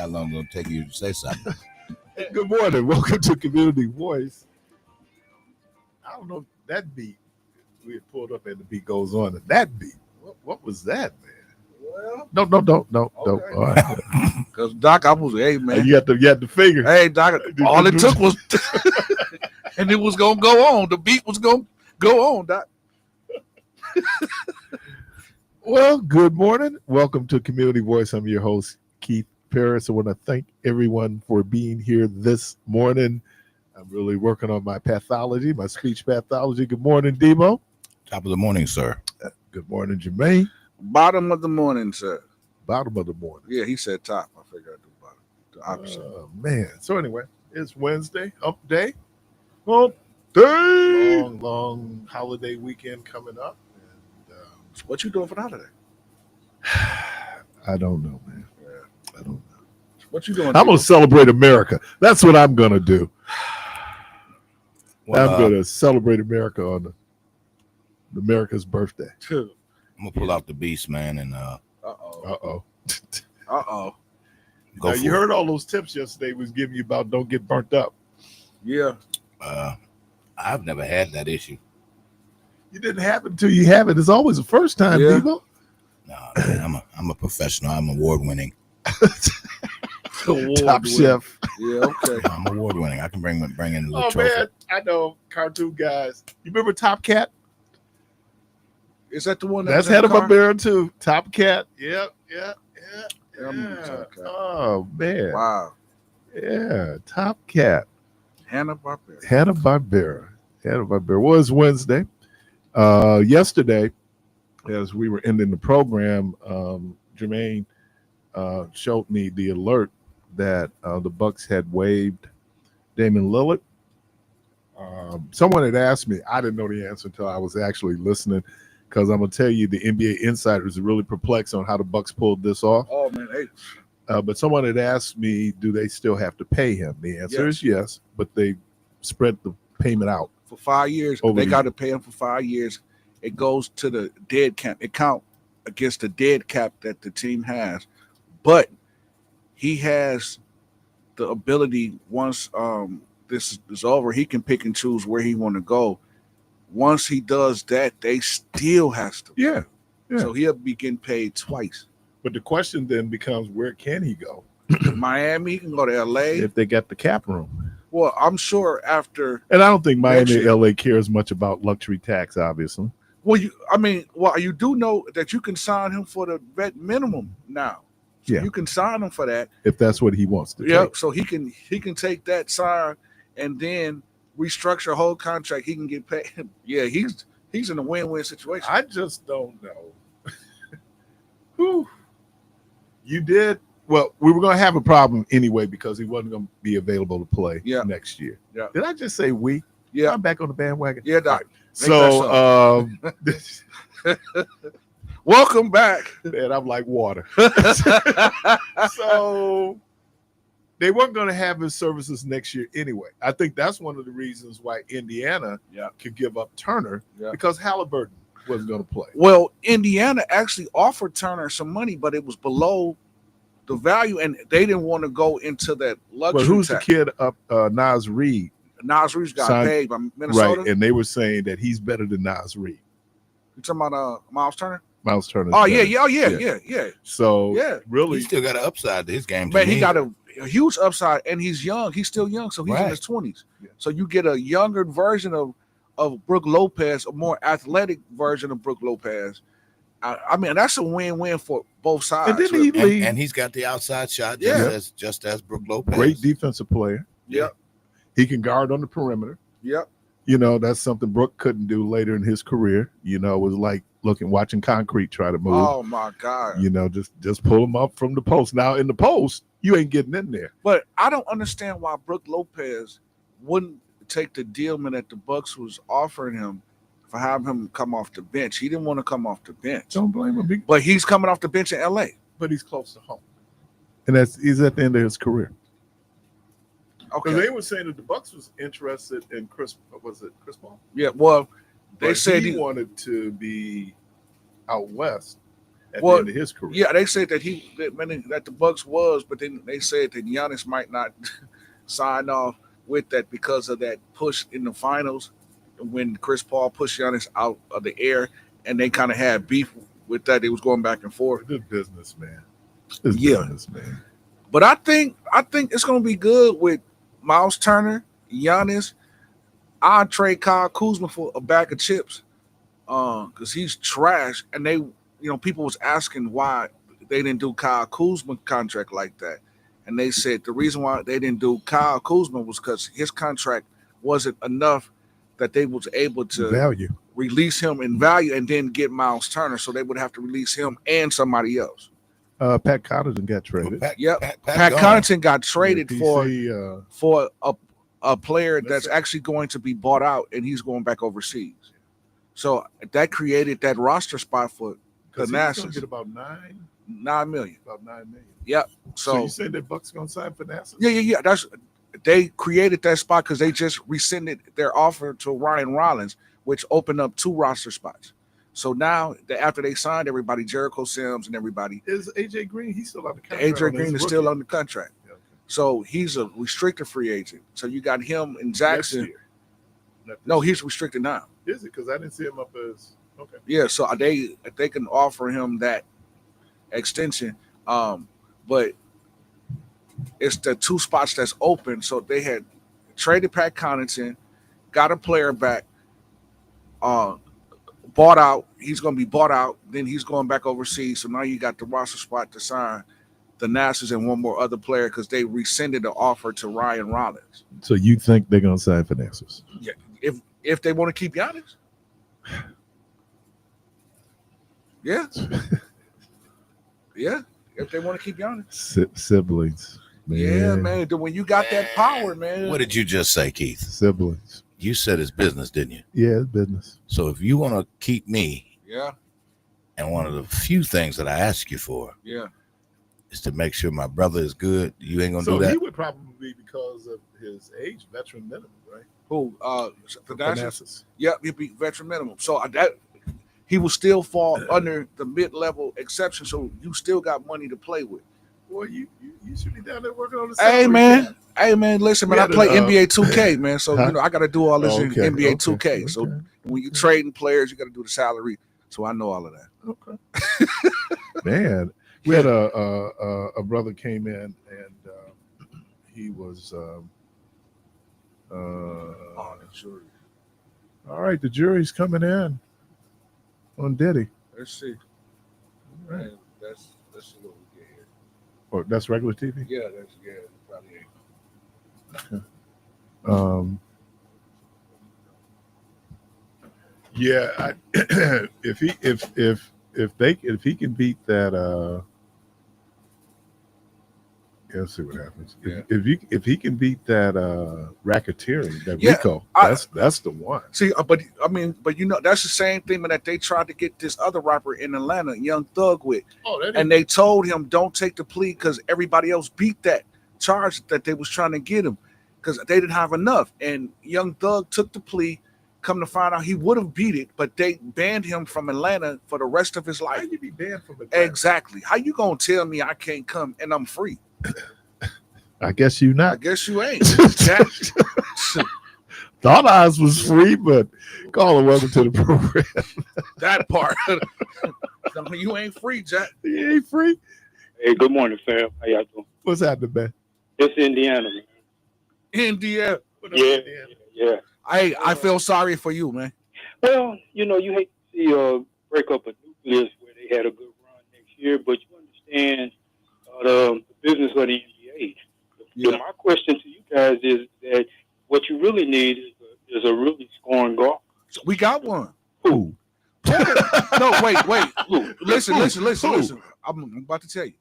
long it's gonna take you to say something? Good morning. Welcome to Community Voice. I don't know if that beat we had pulled up and the beat goes on. And that beat, what was that, man? Well, No. okay. All right. Because Doc, I was, hey man, You had the finger. hey Doc, all it took was, and it was gonna go on. The beat was gonna go on, Doc. Well, good morning. Welcome to Community Voice. I'm your host, Keith Parris. I want to thank everyone for being here this morning. I'm really working on my pathology, my speech pathology. Good morning, Debo. Top of the morning, sir. Good morning, Jermaine. Bottom of the morning, sir. Bottom of the morning. Yeah, he said top. I figured I'd do bottom. The opposite. Oh, man. So anyway, it's Wednesday, hump day. Hump day. Long holiday weekend coming up. And What you doing for the holiday? I don't know, man. Yeah. I don't know. What you doing? I'm going to celebrate America. That's what I'm going to do. Well, I'm going to celebrate America on America's birthday. to. I'm gonna pull out the beast, man, and Uh-oh. Uh-oh. go Now, for you it. heard all those tips yesterday was giving you about don't get burnt up. Yeah. I've never had that issue. You didn't have it until you have it. It's always the first time, Yeah. Debo. No, man, I'm a professional. I'm award winning. Top chef. Yeah, okay. I'm award winning. I can bring in the Oh, trophy. man. I know. Cartoon guys. You remember Top Cat? Is that the one that That's was in the car? Hanna-Barbera too. Top Cat. Yep. Yeah, I remember Top Cat. Oh man. Wow. Yeah. Top Cat. Hanna-Barbera. Hanna-Barbera. Hanna-Barbera. Was Wednesday. Yesterday, as we were ending the program, Jermaine showed me the alert that the Bucks had waived Damian Lillard. Someone had asked me. I didn't know the answer until I was actually listening. Because I'm gonna tell you, the NBA insiders are really perplexed on how the Bucks pulled this off. Oh man, hey. But someone had asked me, do they still have to pay him? The answer Yes. is yes, but they spread the payment out. For 5 years, Over they the- got to pay him for 5 years. It goes to the dead cap. It count against the dead cap that the team has, but he has the ability once this is over, he can pick and choose where he want to go. Once he does that, they still has to. Yeah. So he'll be getting paid twice. But the question then becomes, where can he go Miami, he can go to LA. if they got the cap room? Well, I'm sure after. And I don't think Miami Next or year. LA cares much about luxury tax, obviously. Well, you do know that you can sign him for the vet minimum now. So Yeah. you can sign him for that. If that's what he wants to Yeah, take. so he can take that sign and then restructure a whole contract. He can get paid. Yeah, he's in a win-win situation. I just don't know. Whew. You did. Well, we were going to have a problem anyway because he wasn't going to be available to play next year. Yeah. Did I just say we? Yeah. I'm back on the bandwagon. Yeah, Doc. So, Welcome back. man, I'm like water. So they weren't going to have his services next year anyway. I think that's one of the reasons why Indiana could give up Turner because Halliburton wasn't going to play. Well, Indiana actually offered Turner some money, but it was below the value, and they didn't want to go into that luxury. But who's tax. the kid up? Nas Reed. Nas Reed got Signed- paid by Minnesota. Right, and they were saying that he's better than Nas Reed. You talking about Miles Turner? Miles Turner. Oh yeah. So really, He still got an upside to his game. Man, he got a huge upside, and he's young. He's still young, so he's in Right. his 20s. Yeah. So you get a younger version of Brook Lopez, a more athletic version of Brook Lopez. I mean, that's a win-win for both sides. And then he lead. and he's got the outside shot Yeah. just as Brook Lopez. Great defensive player. Yep. He can guard on the perimeter. Yep. You know, that's something Brook couldn't do later in his career. You know, it was like watching concrete try to move. Oh my God. You know, just pull him up from the post. Now in the post, you ain't getting in there. But I don't understand why Brook Lopez wouldn't take the deal that the Bucks was offering him for having him come off the bench. He didn't want to come off the bench. Don't blame him. But he's coming off the bench in LA. But he's close to home. And he's at the end of his career. Okay. Because they were saying that the Bucks was interested in Chris Paul? Yeah, well, they But said he wanted to be out west. at the end of his career. Yeah, they said that that the Bucks was, but then they said that Giannis might not sign off with that because of that push in the finals when Chris Paul pushed Giannis out of the air, and they kind of had beef with that. They was going back and forth. This business, man. Business, man. But I think it's gonna be good with Miles Turner, Giannis. I'd trade Kyle Kuzma for a bag of chips, because he's trash. And people was asking why they didn't do Kyle Kuzma contract like that, and they said the reason why they didn't do Kyle Kuzma was because his contract wasn't enough that they was able to release him in value and then get Miles Turner, so they would have to release him and somebody else. Pat Connaughton got traded. Pat Connaughton got traded for a player that's actually going to be bought out, and he's going back overseas. So that created that roster spot for the Nationals. Get about $9 million. About $9 million. Yep. So you said that Bucks gonna sign for Nationals? Yeah. They created that spot because they just rescinded their offer to Ryan Rollins, which opened up 2 roster spots. So now, after they signed everybody, Jericho Sims and everybody. Is AJ Green? He's still on the contract. AJ Green is still on the contract. Yeah, okay. So he's a restricted free agent. So you got him and Jackson. No, he's restricted now. Is it? Because I didn't see him up as okay. Yeah, so they can offer him that extension, but it's the 2 spots that's open. So they had traded Pat Connaughton, got a player back, bought out. He's going to be bought out. Then he's going back overseas. So now you got the roster spot to sign the Nationals and one more other player because they rescinded the offer to Ryan Rollins. So you think they're going to sign for Nationals? Yeah, if they want to keep Giannis. Yeah. Yeah, if they want to keep Giannis. Siblings. Man. Yeah, man. When you got that power, man. What did you just say, Keith? Siblings. You said it's business, didn't you? Yeah, it's business. So if you want to keep me, yeah, and one of the few things that I ask you for, is to make sure my brother is good. You ain't gonna do that. So he would probably, because of his age, veteran minimum, right? Who? Thanasis? Yeah, he'd be veteran minimum. So that he will still fall under the mid-level exception. So you still got money to play with. Well, you should be down there working on the. Hey man, listen, man. I play NBA 2K, man. So I got to do all this in NBA 2K. So when you trading players, you got to do the salary. So I know all of that. Okay. Man, we had a brother came in and he was. The jury. All right, the jury's coming in on Diddy. Let's see. All right. Man, let's see what we get here. Or that's regular TV? Yeah, probably ain't. Yeah, if he can beat that, let's see what happens. Yeah. If he can beat that racketeering, that RICO, that's the one. See, but that's the same thing that they tried to get this other rapper in Atlanta, Young Thug, with. And they told him don't take the plea because everybody else beat that charge that they was trying to get him because they didn't have enough. And Young Thug took the plea. Come to find out, he would have beat it, but they banned him from Atlanta for the rest of his life. How you be banned from Atlanta? Exactly. How you gonna tell me I can't come and I'm free? I guess you not. I guess you ain't. Thought I was free, but call and welcome to the program. That part. No, you ain't free, Jack. You ain't free. Hey, good morning, fam. How y'all doing? What's happening, man? It's Indiana, man. Indiana. Yeah. I feel sorry for you, man. Well, you hate to see break up a nucleus where they had a good run next year, but you understand the business of the NBA. Yeah. So my question to you guys is that what you really need is a really scoring guard. So we got one. Who? No, wait. Listen. I'm about to tell you.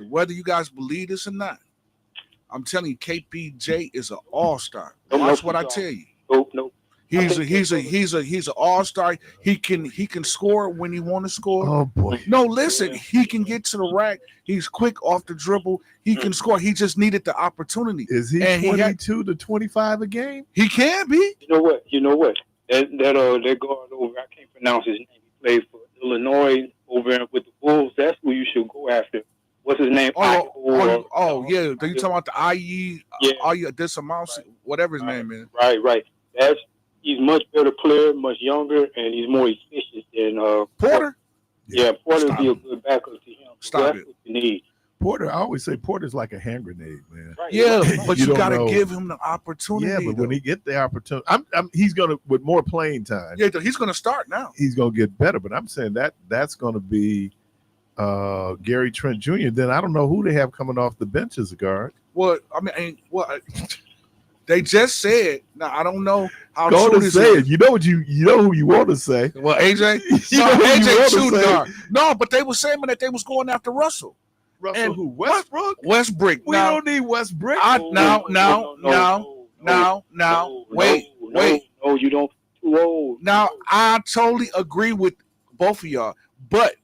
Whether you guys believe this or not, I'm telling you, KPJ is an all-star. Watch what I tell you. Nope. He's an all-star. He can score when he want to score. Oh boy. No, listen, he can get to the rack. He's quick off the dribble. He can score. He just needed the opportunity. Is he 22 to 25 a game? He can be. You know what? That guard over, I can't pronounce his name. He played for Illinois over with the Bulls. That's who you should go after. What's his name? Yeah. You talking about the IE? Yeah. This amount, whatever his name is. Right. He's much better player, much younger, and he's more efficient than Porter. Yeah, Porter would be a good backup to him. Stop it. What you need. Porter, I always say Porter's like a hand grenade, man. Right. Yeah, but you got to know. give him the opportunity. Yeah, but when he get the opportunity, he's gonna with more playing time. Yeah, he's gonna start now. He's gonna get better. But I'm saying that's gonna be Gary Trent Jr. Then I don't know who they have coming off the bench as a guard. Well, they just said. Now I don't know how Go true to this say is. it. You know who you want to say. Well, AJ. AJ shooting guard. No, but they were saying that they was going after Russell. Russell And who? Westbrook? Westbrook. We don't need Westbrook. Now, wait. No, you don't. Too old. Now, I totally agree with both of y'all. But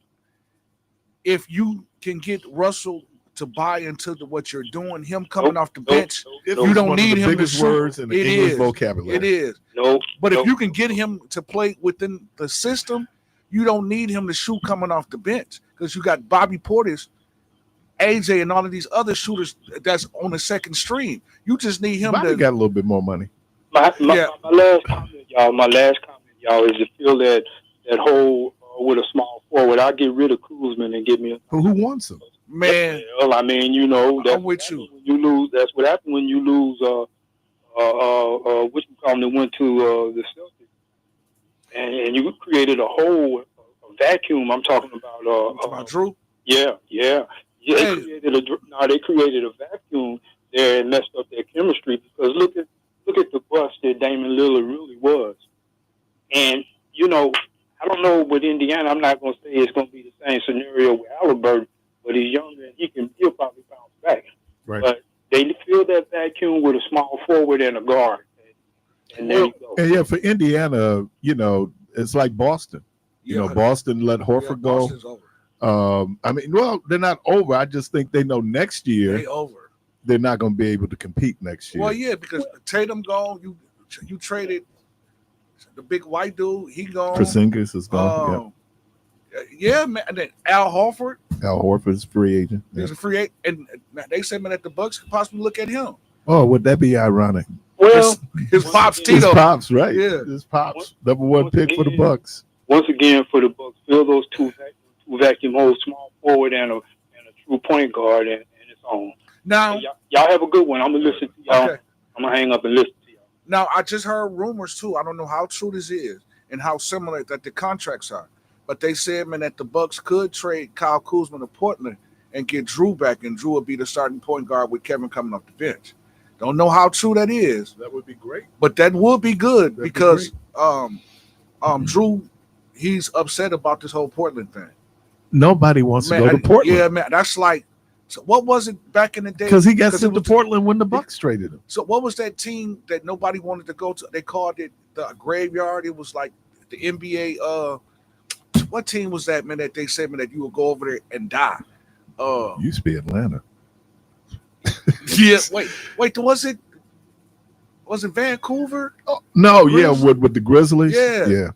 if you can get Russell to buy into what you're doing, him coming off the bench, you don't need him to biggest shoot. words in the English vocabulary. It is. But if you can get him to play within the system, you don't need him to shoot coming off the bench because you got Bobby Portis, AJ, and all of these other shooters that's on the second stream. You just need him Bobby to got a little bit more money. My last comment, y'all, is to fill that hole with a small forward. I'll get rid of Kuzman and get me Who wants him? Man, well, I mean, I'm with you. When you lose, that's what happened when you lose. What you call them? They went to the Celtics, and you created a hole, a vacuum. I'm talking about Drew. Yeah. They created a vacuum there and messed up their chemistry because look at the bust that Damian Lillard really was, and I don't know with Indiana. I'm not going to say it's going to be the same scenario with Halliburton. But he's younger and he'll probably bounce back. Right. But they fill that vacuum with a small forward and a guard. And there you go. And yeah, for Indiana, it's like Boston. Boston let Horford go. Over. They're not over. I just think they know next year they're not going to be able to compete next year. Well, yeah, because Tatum gone. You traded the big white dude. He gone. Porzingis is gone. Yeah, man. And then Al Horford. Al Horford's free agent. He's a free agent, and they said that the Bucks could possibly look at him. Oh, would that be ironic? Well, his pops, Tito. His pops, right? Yeah, his pops. Number one pick for the Bucks. Once again, for the Bucks, fill those two vacuum holes, small forward and a true point guard, and it's on. Now, y'all have a good one. I'm gonna listen to y'all. Okay. I'm gonna hang up and listen to y'all. Now, I just heard rumors too. I don't know how true this is and how similar that the contracts are. But they said, man, that the Bucks could trade Kyle Kuzma to Portland and get Drew back, and Drew would be the starting point guard with Kevin coming off the bench. Don't know how true that is. That would be great. But that would be good because Drew, he's upset about this whole Portland thing. Nobody wants to go to Portland. Yeah, man. That's like, so what was it back in the day? Because he got sent to Portland when the Bucks traded him. So what was that team that nobody wanted to go to? They called it the graveyard. It was like the NBA. What team was that, man, that they said, man, that you would go over there and die? Used to be Atlanta. Yeah, wait, was it Vancouver? Oh, no, with the Grizzlies. Yeah,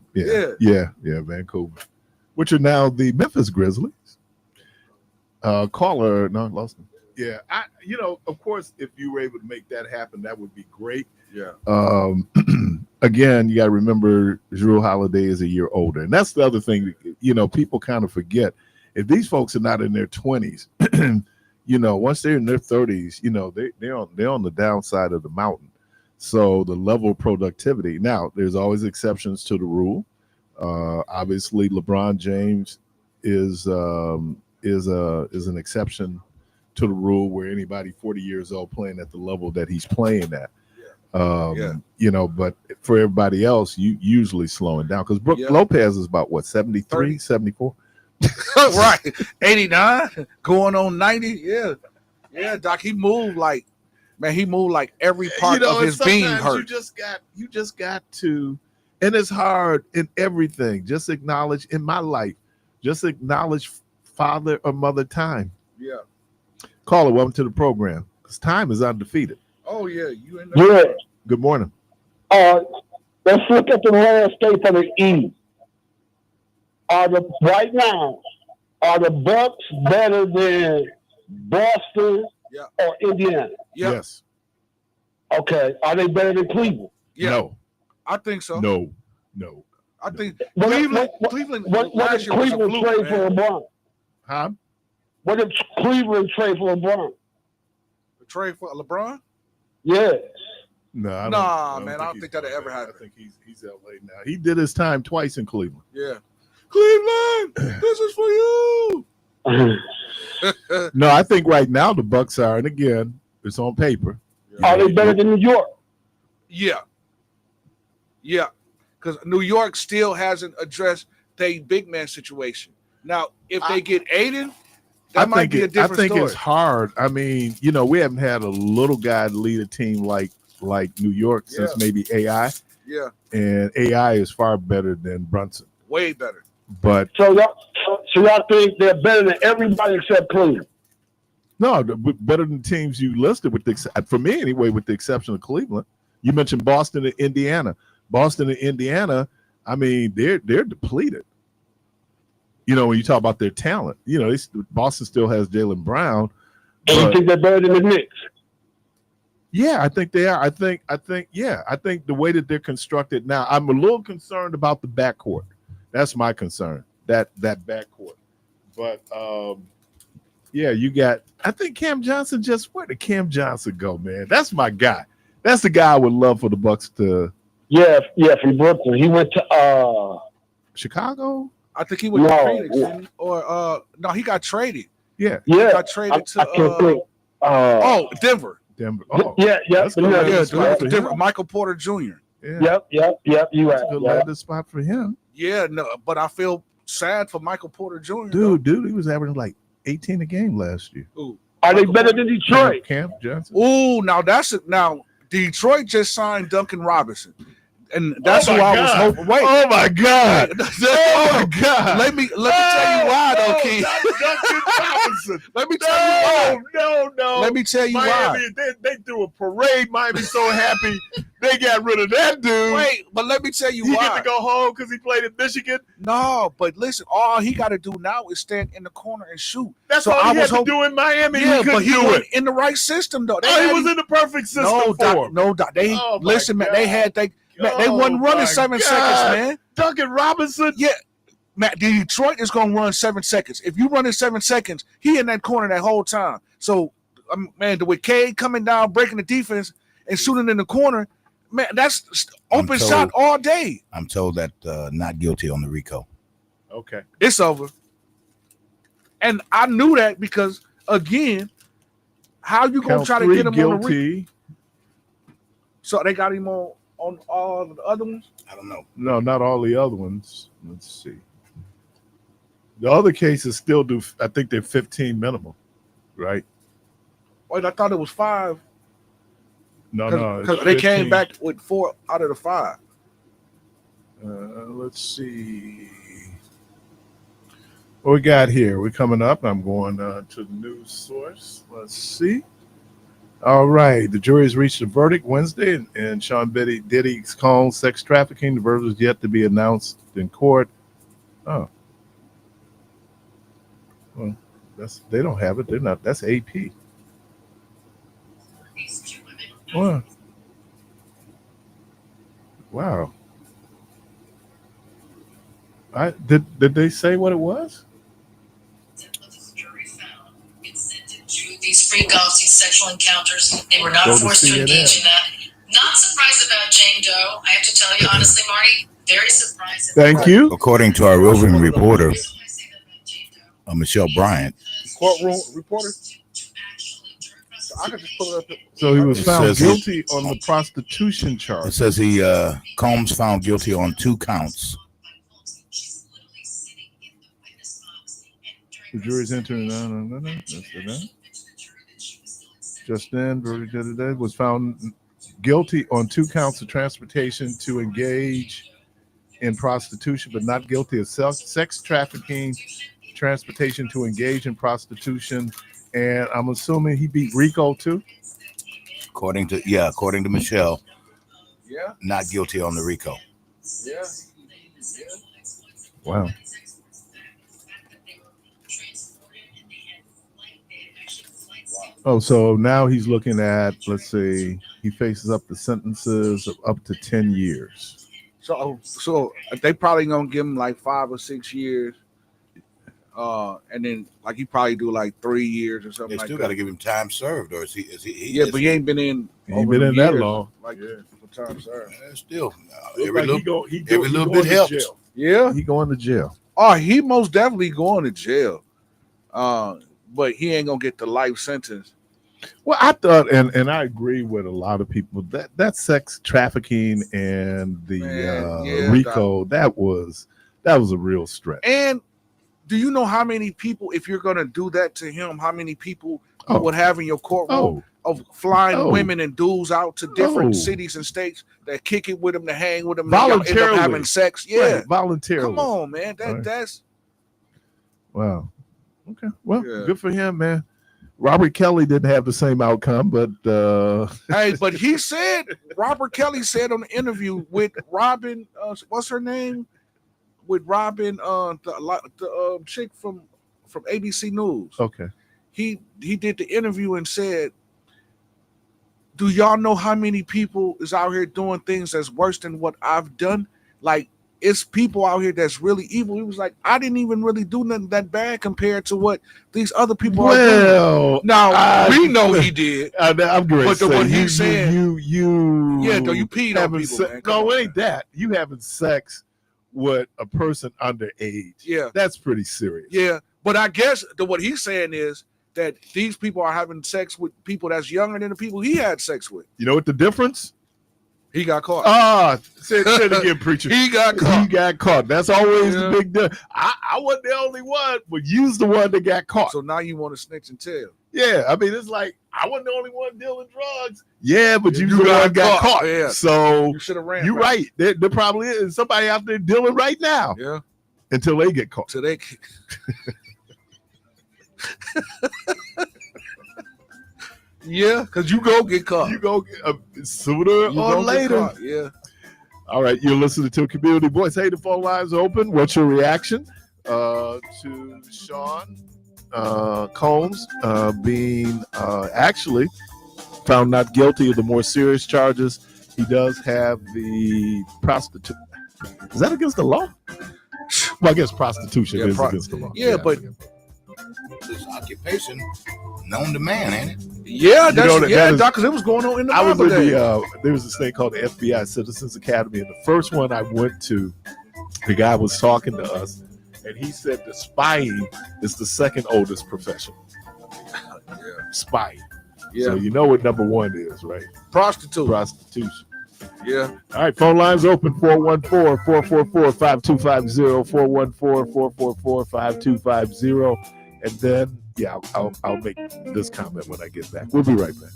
Vancouver, which are now the Memphis Grizzlies. Caller, no, lost him. Yeah, of course, if you were able to make that happen, that would be great. Yeah. Again, you got to remember Jrue Holiday is a year older, and that's the other thing. People kind of forget if these folks are not in their 20s. Once they're in their 30s, they're on the downside of the mountain. So the level of productivity. Now, there's always exceptions to the rule. Obviously, LeBron James is an exception to the rule where anybody 40 years old playing at the level that he's playing at. But for everybody else, you usually slowing down because Brook Lopez is about 73, 74. Right, 89, going on 90. Yeah, Doc. He moved like every part of his being hurt. You just got to, and it's hard in everything. Just acknowledge in my life. Just acknowledge father or mother time. Yeah. Caller, welcome to the program. Because time is undefeated. Oh yeah, you in there? Yeah. Good morning. Let's look at the landscape of the East. right now, are the Bucks better than Boston Yeah. or Indiana? Yeah. Yes. Okay. Are they better than Cleveland? Yeah. No. I think so. No. I think What Cleveland if last year was a Cleveland fluke, trade man. for LeBron? Huh? What if Cleveland trade for LeBron? Trade for LeBron? Yes. No, I don't think that'll ever happen. I think he's LA now. He did his time twice in Cleveland. Yeah. Cleveland, this is for you. No, I think right now the Bucks are, and again, it's on paper. Are they better than New York? Yeah. Yeah. Because New York still hasn't addressed their big man situation. Now, if they get Aiden, that might be a different story. I think it's hard. I mean, we haven't had a little guy lead a team like New York since maybe AI. Yeah. And AI is far better than Brunson. Way better. But so y'all think they're better than everybody except Cleveland? No, better than teams you listed, for me anyway, with the exception of Cleveland. You mentioned Boston and Indiana. Boston and Indiana, I mean, they're depleted. When you talk about their talent, Boston still has Jaylen Brown. And you think they're better than the Knicks? Yeah, I think they are. I think the way that they're constructed now, I'm a little concerned about the backcourt. That's my concern, that backcourt. But I think Cam Johnson where did Cam Johnson go, man? That's my guy. That's the guy I would love for the Bucks to. Yeah, from Brooklyn. He went to Chicago. I think he went to Phoenix, no, he got traded. Yeah, he got traded to Denver. Oh, yeah. Denver. Michael Porter Jr. Yeah. Yep. You right. Good landing spot for him. Yeah, no, but I feel sad for Michael Porter Jr. Dude, he was averaging like 18 a game last year. Ooh. Are they better than Detroit? Cam Johnson. Ooh, now Detroit just signed Duncan Robinson. And that's who I was hoping. Wait. Oh my God. Oh my God. Let me tell you why, though, Keith. Duncan Robinson. Let me tell you why. No. Let me tell you Miami, why. They threw a parade. Miami's so happy they got rid of that dude. Wait, but let me tell you he why. He get to go home because he played in Michigan? No, but listen, all he got to do now is stand in the corner and shoot. That's all he had to do in Miami. Yeah, but he wasn't in the right system, though. He was in the perfect system for him. No, they listen, man. They wasn't running 7 seconds, man. Duncan Robinson. Yeah. Matt, Detroit is going to run 7 seconds. If you run in 7 seconds, he in that corner that whole time. So, man, with Cade coming down, breaking the defense, and shooting in the corner, man, that's open shot all day. I'm told that not guilty on the RICO. Okay. It's over. And I knew that because, again, how you going to try to get him guilty. on the RICO? So they got him on all the other ones? I don't know. No, not all the other ones. Let's see. The other cases still do, I think they're 15 minimum, right? Wait, I thought it was 5. No. Because they came back with 4 out of the 5. Let's see. What we got here? We're coming up. I'm going to the news source. Let's see. All right. The jury has reached a verdict Wednesday in Sean Diddy's call sex trafficking. The verdict is yet to be announced in court. Oh. Well, they don't have it. They're not. That's AP. What? Wow. Did they say what it was? These freak offs, these sexual encounters, they were not forced to engage in that. Not surprised about Jane Doe. I have to tell you, honestly, Marty, very surprised. Thank you. According to our roving reporter, Michelle Bryant. Courtroom reporter? So I could just pull it up. So he was found guilty on the prostitution charge. It says Combs found guilty on 2 counts. The jury's entering. Just then, verdict of the day was found guilty on 2 counts of transportation to engage in prostitution, but not guilty of sex trafficking, transportation to engage in prostitution, and I'm assuming he beat Rico too. According to Michelle. Yeah. Not guilty on the RICO. Yeah. Wow. Oh, so now he's looking at, let's see, he faces up to sentences of up to 10 years. So they probably gonna give him like 5 or 6 years, and then like he probably do like 3 years or something They like still that. got to give him time served, or is he? Yeah, but he ain't been in. He ain't been in that long. Like for time served. Still, Every every little little bit helps. Yeah. He going to jail. Oh, he most definitely going to jail. But he ain't gonna get the life sentence. Well, I thought, and I agree with a lot of people that sex trafficking and the RICO that was a real stretch. And do you know how many people, if you're gonna do that to him, how many people you would have in your courtroom of flying women and dudes out to different cities and states that kick it with him, to hang with him, voluntarily end up having sex? Yeah, right, voluntarily. Come on, man. That's wow. Okay, well, good for him, man. Robert Kelly didn't have the same outcome, but hey, but he said, Robert Kelly said on the interview with Robin, what's her name? With Robin, the chick from ABC News. Okay. He did the interview and said, do y'all know how many people is out here doing things that's worse than what I've done? Like, it's people out here that's really evil. He was like, I didn't even really do nothing that bad compared to what these other people are doing. Now, we know he did. I'm great. But what he's saying, you you peed on people, man. No, it ain't that. You having sex with a person underage. Yeah. That's pretty serious. Yeah. But I guess what he's saying is that these people are having sex with people that's younger than the people he had sex with. You know what the difference? He got caught. Say it again, preacher. He got caught. He got caught. That's always the big deal. I wasn't the only one, but you's the one that got caught. So now you want to snitch and tell. Yeah, I mean, it's like, I wasn't the only one dealing drugs. Yeah, but you the one got caught. Yeah. So you should have ran. You're right. There probably is somebody out there dealing right now. Yeah. Until they get caught. Until they yeah, because you go get caught. You go sooner or later. Yeah. All right, you're listening to Community Voice. Hey, the phone line's open. What's your reaction to Sean Combs being actually found not guilty of the more serious charges? He does have the prostitute. Is that against the law? Well, I guess prostitution is against the law. Yeah, but this occupation known to man, ain't it? Yeah, because it was going on in the Bible days. There was this thing called the FBI Citizens Academy, and the first one I went to, the guy was talking to us, and he said the spying is the second oldest profession. Spying. Yeah. So you know what number one is, right? Prostitution. Yeah. All right, phone lines open, 414-444-5250, 414-444-5250. And then, I'll make this comment when I get back. We'll be right back.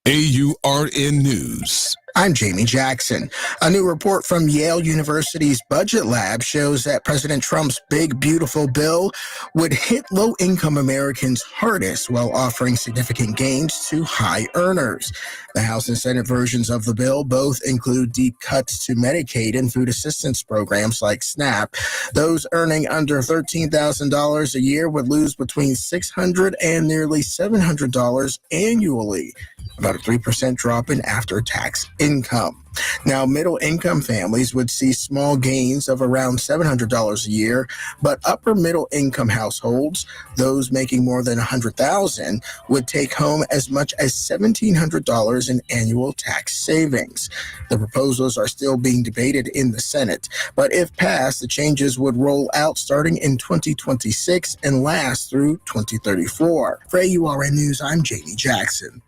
AURN News. I'm Jamie Jackson. A new report from Yale University's Budget Lab shows that President Trump's big, beautiful bill would hit low-income Americans hardest while offering significant gains to high earners. The House and Senate versions of the bill both include deep cuts to Medicaid and food assistance programs like SNAP. Those earning under $13,000 a year would lose between $600 and nearly $700 annually, about a 3% drop in after-tax income. Now, middle-income families would see small gains of around $700 a year, but upper-middle-income households, those making more than $100,000, would take home as much as $1,700 in annual tax savings. The proposals are still being debated in the Senate, but if passed, the changes would roll out starting in 2026 and last through 2034. For AURN News, I'm Jamie Jackson.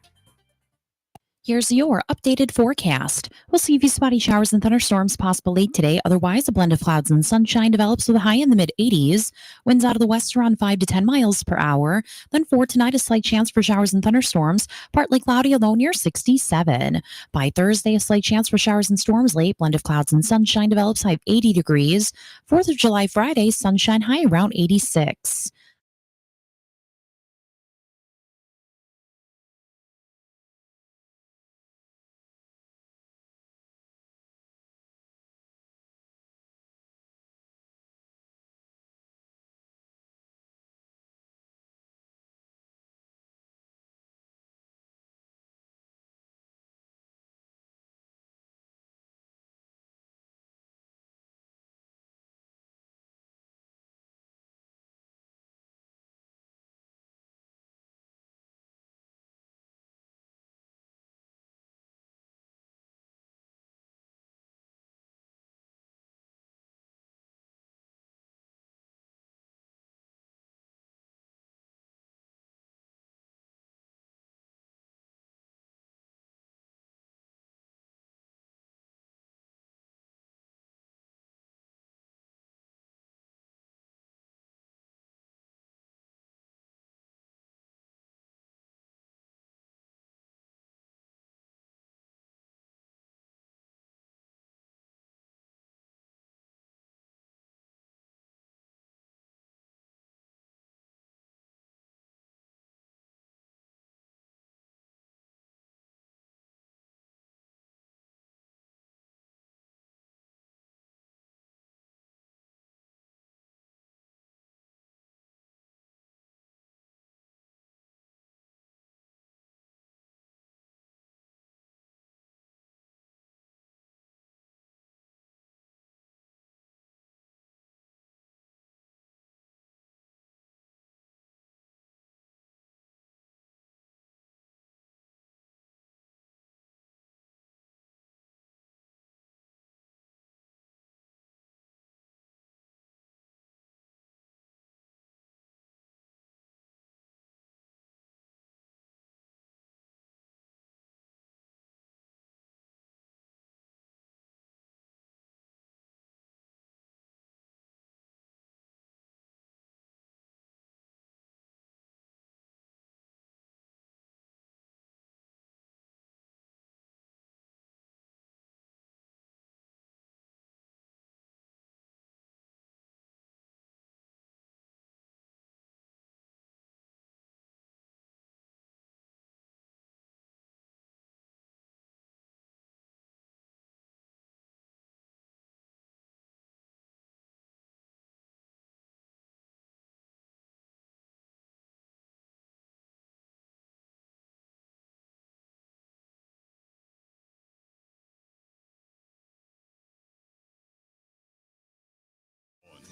Here's your updated forecast. We'll see a few spotty showers and thunderstorms possible late today. Otherwise, a blend of clouds and sunshine develops with a high in the mid-80s. Winds out of the west around 5 to 10 miles per hour. Then for tonight, a slight chance for showers and thunderstorms. Partly cloudy, low near 67. By Thursday, a slight chance for showers and storms late. Blend of clouds and sunshine develops high of 80 degrees. 4th of July Friday, sunshine high around 86.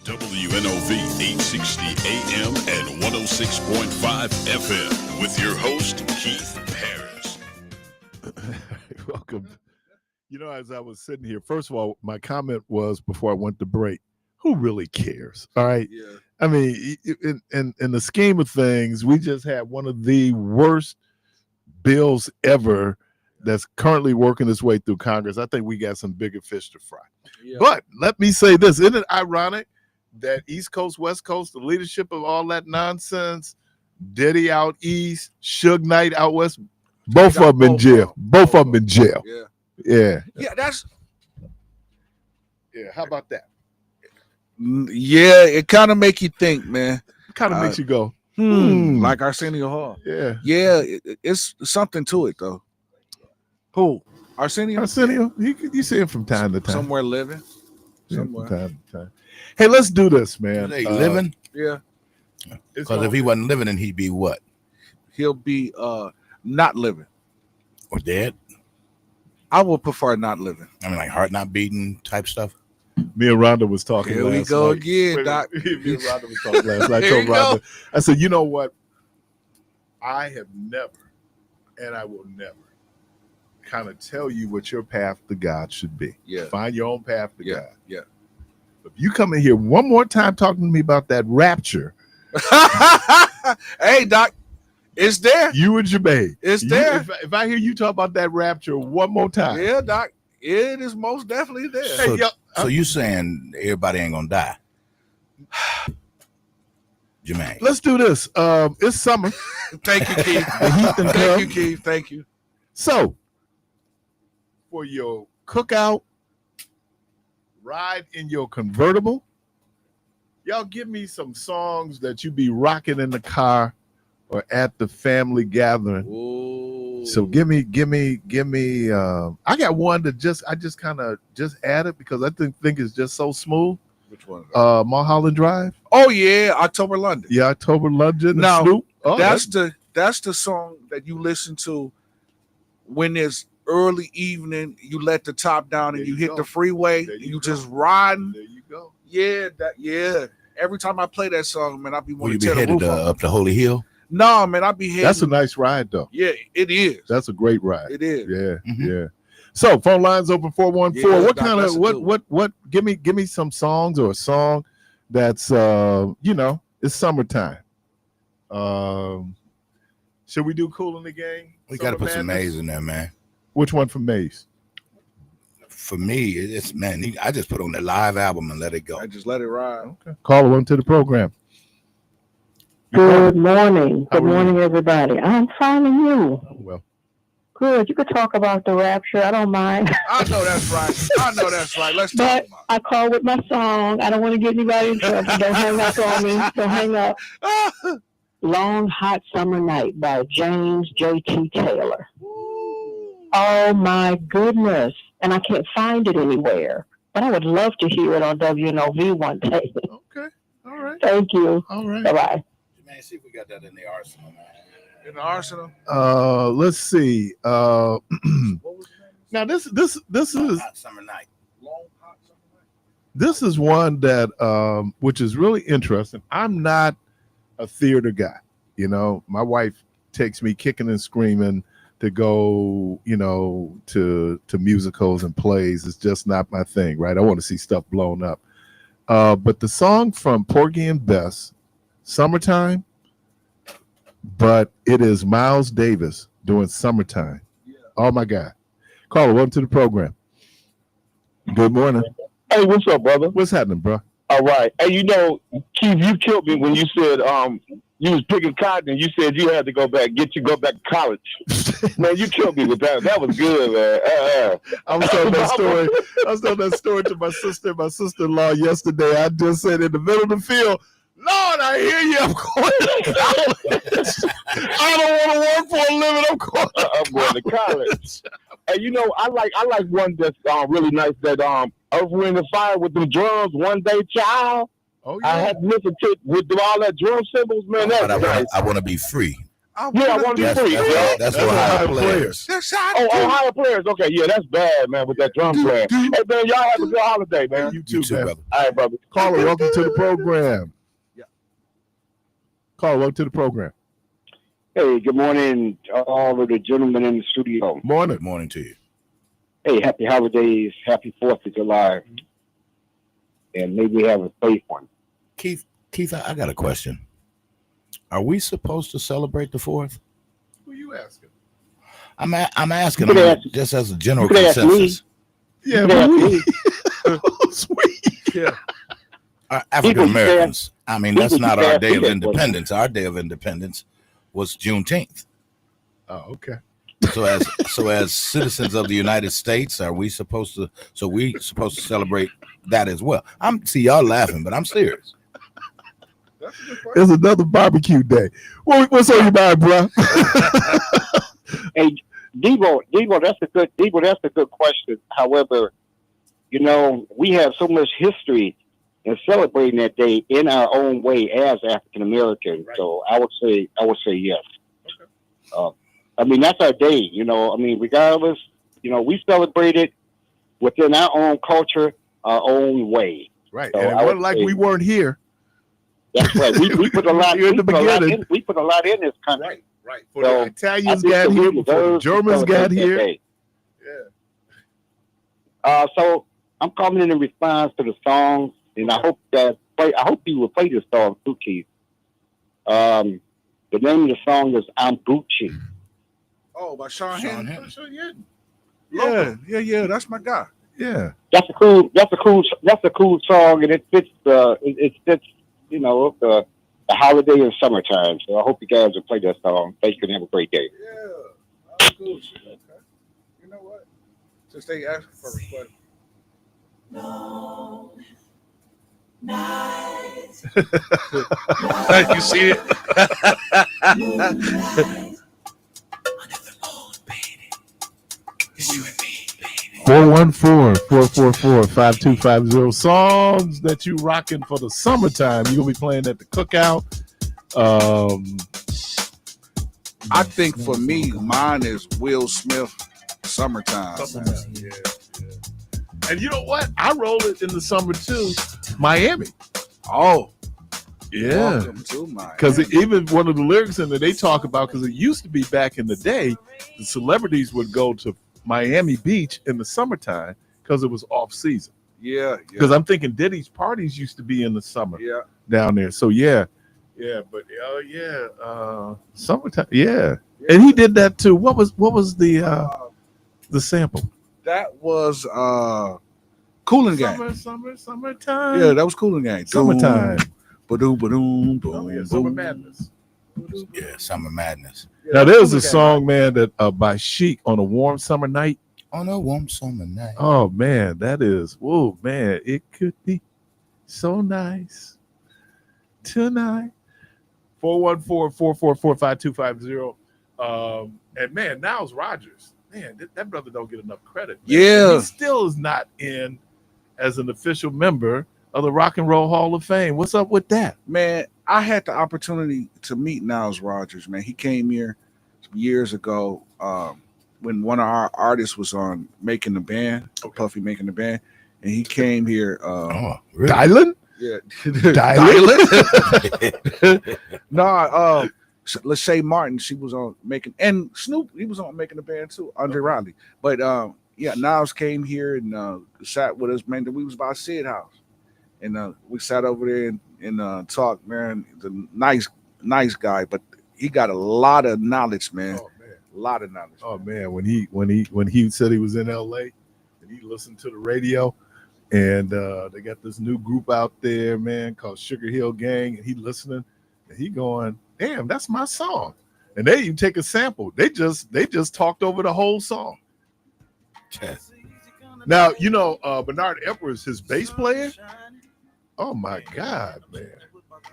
WNOV 860 AM and 106.5 FM with your host, Keith Parris. Welcome. You know, as I was sitting here, first of all, my comment was before I went to break, who really cares? All right. Yeah. I mean, in the scheme of things, we just had one of the worst bills ever that's currently working its way through Congress. I think we got some bigger fish to fry. Yeah. But let me say this. Isn't it ironic that East Coast, West Coast, the leadership of all that nonsense, Diddy out east, Suge Knight out west, both of them in jail. Both of them in jail. Yeah. Yeah. Yeah, that's... Yeah, how about that? Yeah, it kind of make you think, man. It kind of makes you go, like Arsenio Hall. Yeah. Yeah, it's something to it, though. Who? Arsenio? Arsenio, you see him from time to time. Somewhere living. Somewhere. From time to time. Hey, let's do this, man. They living? Yeah. Because if he wasn't living, then he'd be what? He'll be not living. Or dead? I would prefer not living. I mean, like heart not beating type stuff. Me and Rhonda was talking Here last we go night. again, Doc. Me and Rhonda was talking last night. I told Rhonda, I said, you know what? I have never, and I will never, kind of tell you what your path to God should be. Yeah. Find your own path to God. Yeah. If you come in here one more time talking to me about that rapture. Hey, Doc, it's there. You and Jermaine. It's there. If I hear you talk about that rapture one more time. Yeah, Doc, it is most definitely there. So you saying everybody ain't gonna die? Jermaine. Let's do this. It's summer. Thank you, Keith. Thank you, Keith. Thank you. So, for your cookout, ride in your convertible, y'all give me some songs that you be rocking in the car or at the family gathering. Ooh. So give me. I got one that I just kind of added because I think it's just so smooth. Which one? Mulholland Drive. Oh yeah, October London. Yeah, October London. Now Snoop. that's the song that you listen to when it's early evening. You let the top down and you hit the freeway. You just riding. There you go. Yeah. Every time I play that song, man, I be Will wanting you to be tear the headed roof off. up to Holy Hill? No, man, I be heading. That's a nice ride, though. Yeah, it is. That's a great ride. It is. Yeah. So phone lines open 414. Yeah, what Doc, kind that's of what? Give me some songs or a song that's it's summertime. Should we do Cool in the Gang? We got to put some Maze in there, man. Which one from Maze? For me, it's man. I just put on the live album and let it go. I just let it ride. Okay. Caller one to the program. Good morning. Good morning, everybody. I'm fine, and you? Well. Good. You could talk about the rapture. I don't mind. I know that's right. Let's talk about it. I call with my song. I don't want to get anybody in trouble. Don't hang up on me. Don't hang up. Long Hot Summer Night by James J.T. Taylor. Oh, my goodness. And I can't find it anywhere. But I would love to hear it on WNOV one day. Okay. All right. Thank you. All right. Bye-bye. Man, see if we got that in the arsenal, man. In the arsenal? Let's see. Now this is Hot Summer Night. Long Hot Summer Night. This is one that which is really interesting. I'm not a theater guy. My wife takes me kicking and screaming to go, to musicals and plays. It's just not my thing, right? I want to see stuff blown up. But the song from Porgy and Bess, Summertime, but it is Miles Davis doing Summertime. Yeah. Oh my God. Caller, welcome to the program. Good morning. Hey, what's up, brother? What's happening, bro? All right. Hey, Keith, you killed me when you said you was picking cotton and you said you had to go back to college. Man, you killed me with that. That was good, man. I was telling that story to my sister-in-law yesterday. I just said in the middle of the field, Lord, I hear you. I'm going to college. I don't want to work for a living. I'm going to college. And I like one that's really nice. That Earth, Wind and Fire with them drums. One Day Child. Oh yeah. I had to listen to with all that drum cymbals, man. That's nice. I want to be free. Yeah, I want to be free. That's Ohio players. Ohio players. Okay, yeah, that's bad, man, with that drum playing. Hey, man, y'all have a good holiday, man. You too, man. brother. All right, brother. Caller, welcome to the program. Yeah. Caller, welcome to the program. Hey, good morning to all of the gentlemen in the studio. Morning. Good morning to you. Hey, happy holidays, happy 4th of July, and maybe have a safe one. Keith, I got a question. Are we supposed to celebrate the 4th? Who are you asking? I'm asking just as a general you could ask consensus. Yeah, but we. Sweet. Yeah. African Americans. I mean, that's not our day of independence. Our day of independence was Juneteenth. Oh, okay. So as citizens of the United States, are we supposed to? So we supposed to celebrate that as well? See y'all laughing, but I'm serious. It's another barbecue day. What's on your mind, bro? Hey, Debo, that's a good question. However, you know, we have so much history in celebrating that day in our own way as African Americans. Right. So I would say yes. Okay. I mean, that's our day. You know, I mean, regardless, you know, we celebrate it within our own culture, our own way. Right. So and it wasn't like we weren't here. That's right. We put a lot. We put a lot in this country. Right. For the Italians got here, before the Germans got here. Yeah. So I'm calling in response to the song, and I hope you will play this song too, Keith. The name of the song is "I'm Gucci." Oh, by Sean Henry. Yeah. That's my guy. Yeah. That's a cool song, and it fits you know, the holiday and summertime. So I hope you guys will play that song. Thank you and have a great day. Yeah, that's cool. Okay. You know what? Since they asked for a request. No. Nice. You see it? It's you and me. 414-444-5250. Songs that you rocking for the summertime. You're gonna be playing at the cookout. I think for me, mine is Will Smith, "Summertime." Yeah. And you know what? I roll it in the summer too. Miami. Oh, yeah. Welcome to Miami. Because even one of the lyrics in there they talk about, because it used to be back in the day, the celebrities would go to Miami Beach in the summertime because it was off season. Yeah. Because I'm thinking Diddy's parties used to be in the summer. Yeah. Down there. So but summertime. Yeah. And he did that too. What was the sample? That was Cooling Gang. Summertime. Yeah, that was Cooling Gang. Summertime. Boom. Summer Madness. Yeah, Summer Madness. Now there's a song, man, that by Chic, "On a Warm Summer Night." On a warm summer night. Oh man, that is. Whoa, man, it could be so nice tonight. 414-444-5250. And man, Niles Rodgers, man, that brother don't get enough credit. Man. Yeah, he still is not in as an official member of the Rock and Roll Hall of Fame. What's up with that, man? I had the opportunity to meet Niles Rodgers, man. He came here years ago when one of our artists was on Making the Band, Puffy Making the Band, and he came here. Really? Dylan? Yeah. Dylan? No, Lachey Martin, she was on Making, and Snoop, he was on Making the Band too, Andre Riley. But Niles came here and sat with us, man. We was by Sid House. And we sat over there and talked, man. The nice guy, but he got a lot of knowledge, man. Oh man, a lot of knowledge. Oh man, when he said he was in LA and he listened to the radio, and they got this new group out there, man, called Sugar Hill Gang, and he listening, and he going, damn, that's my song. And they even take a sample. They just talked over the whole song. Yes. Now you know Bernard Edwards, his bass player. Oh my God, man!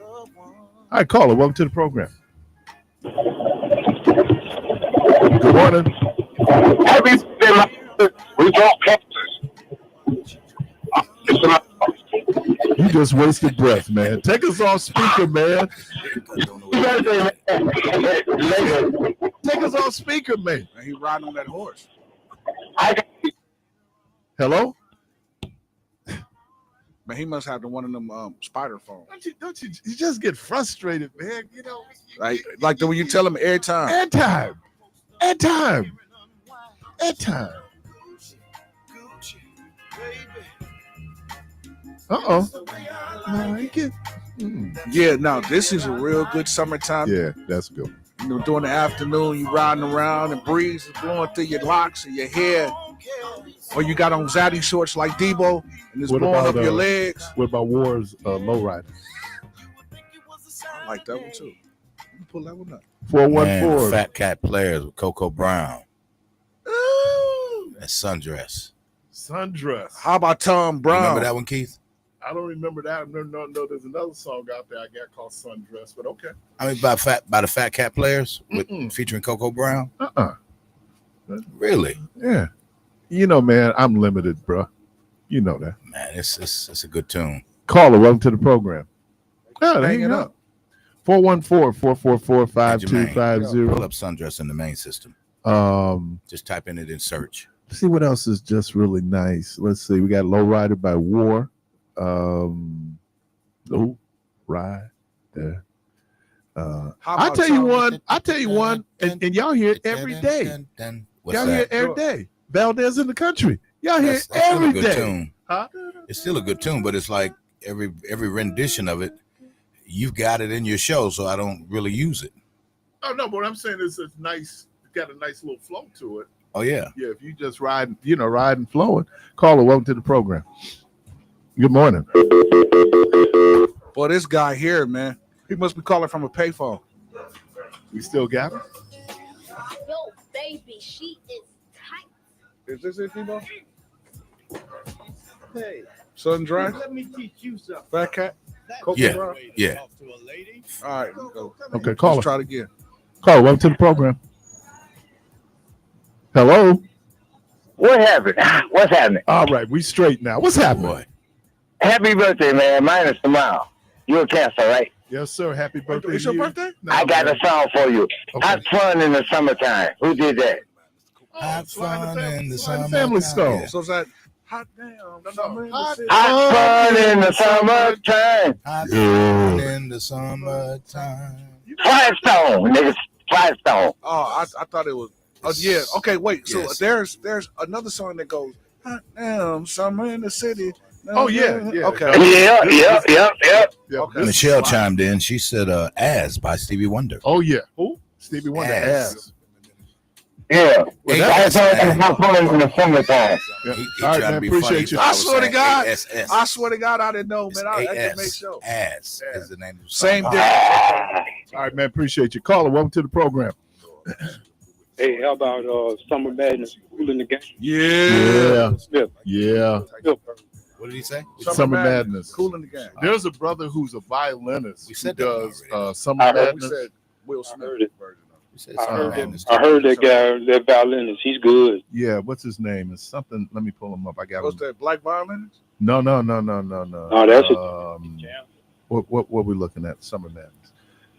All right, caller, welcome to the program. Good morning. You just wasted breath, man. Take us off speaker, man. Take us on speaker, man. And he riding on that horse. Hello? Man, he must have one of them spider phones. Don't you just get frustrated, man? You know, Like the when you tell him airtime. Airtime. Uh-oh. Yeah, no, this is a real good summertime. Yeah, that's good. You know, during the afternoon, you riding around and breeze is blowing through your locks and your hair. Or you got on zaddy shorts like Debo and it's blowing up your legs. What about War's lowrider? I like that one too. You pull that one up. 414. Fat Cat Players with Coco Brown. Ooh. That sundress. How about Tom Brown? Remember that one, Keith? I don't remember that. No, there's another song out there I got called Sundress, but okay. I mean, by the Fat Cat Players with featuring Coco Brown. Really? Yeah. You know, man, I'm limited, bro. You know that. Man, it's a good tune. Caller, welcome to the program. Oh, hang it up. 414-444-5250. Pull up Sundress in the main system. Just type in it in search. See what else is just really nice. Let's see. We got Lowrider by War. Low Rider. I'll tell you one, and y'all hear it every day. Y'all hear it every day. Valdez in the country. Y'all hear it every day. Tune. Huh? It's still a good tune, but it's like every rendition of it, you've got it in your show, so I don't really use it. Oh no, but what I'm saying is it's nice. It's got a nice little flow to it. Oh yeah. Yeah, if you just riding flowing. Caller, welcome to the program. Good morning. Boy, this guy here, man, he must be calling from a payphone. We still got him? Yo, baby, she is tight. Is this it, Debo? Hey, Sun dry? let me teach you something. Fat Cat? Coco Yeah, Brown? yeah. All right, go. Okay, caller. Let's try it again. Caller, welcome to the program. Hello. What happened? What's happening? All right, we straight now. What's happening? Boy. Happy birthday, man. Mine is tomorrow. You're a Cancer, right? Yes, sir. Happy birthday. It's your birthday? No, I got a song for you. Okay. Hot fun in the summertime. Who did that? Have fun in the summer. Family Stone. So is that hot damn? Hot fun in the summertime. Hot fun in the summertime. Firestone, niggas. Firestone. Oh, I thought it was. Oh yeah. Okay, wait. So there's another song that goes hot damn summer in the city. Oh yeah. Okay. Yep. Okay. Michelle chimed in. She said, "As" by Stevie Wonder. Oh yeah. Who? Stevie Wonder. As. Yeah. Hey, Hot fun in the summertime. Yeah. He All right, tried to man. be Appreciate funny. you. I swear to God. ASS. I swear to God, I didn't know, man. I had to make AS. sure. As is the name of the Same song. day. All right, man. Appreciate you. Caller, welcome to the program. Hey, how about Summer Madness in the game? Yeah. Smith. Yeah. What did he say? Summer Madness. Cool in the game. There's a brother who's a violinist We who said that does already. Summer We Madness. said Will Smith heard it. version of We said I Summer heard Madness. I heard that guy, that violinist. He's good. Yeah, what's his name? It's something. Let me pull him up. I got What's him. that? Black violinist? No. Oh, that's What we looking at? Summer Madness.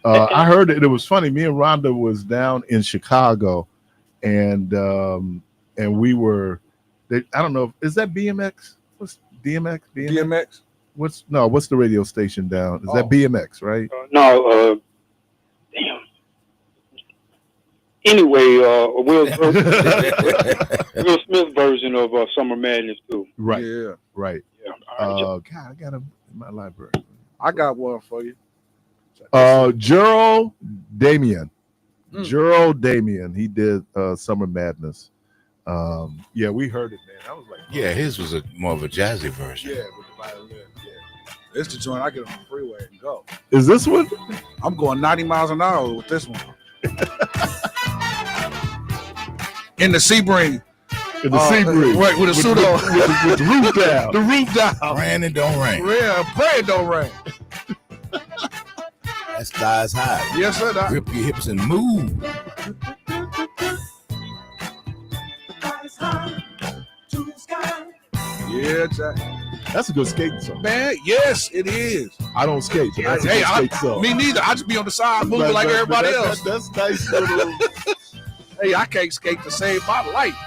I heard it. It was funny. Me and Rhonda was down in Chicago, and we were. I don't know. Is that BMX? What's DMX? DMX? What's the radio station down? Is that BMX, right? No, damn. Anyway, Will Smith version of Summer Madness too. Right. Yeah. Right. Yeah. All right, God, I got him in my library. I got one for you. Gerald Damien. Mm. Gerald Damien. He did Summer Madness. Yeah, we heard it, man. I was like, Yeah, his was more of a jazzy version. yeah, with the violin. Yeah. It's the joint I get on the freeway and go. Is this one? I'm going 90 miles an hour with this one. In the Sebring. In the Sebring. Right, with a pseudo. With the roof down. The roof down. Rain and don't rain. Yeah, pray it don't rain. That's thighs high. Yes, sir. Doc. Grip your hips and move. Yeah, Jack. That's a good skating song. Man, yes, it is. I don't skate, but I Hey, skate so. me neither. I just be on the side moving like everybody else. That's nice little. Hey, I can't skate to save my life,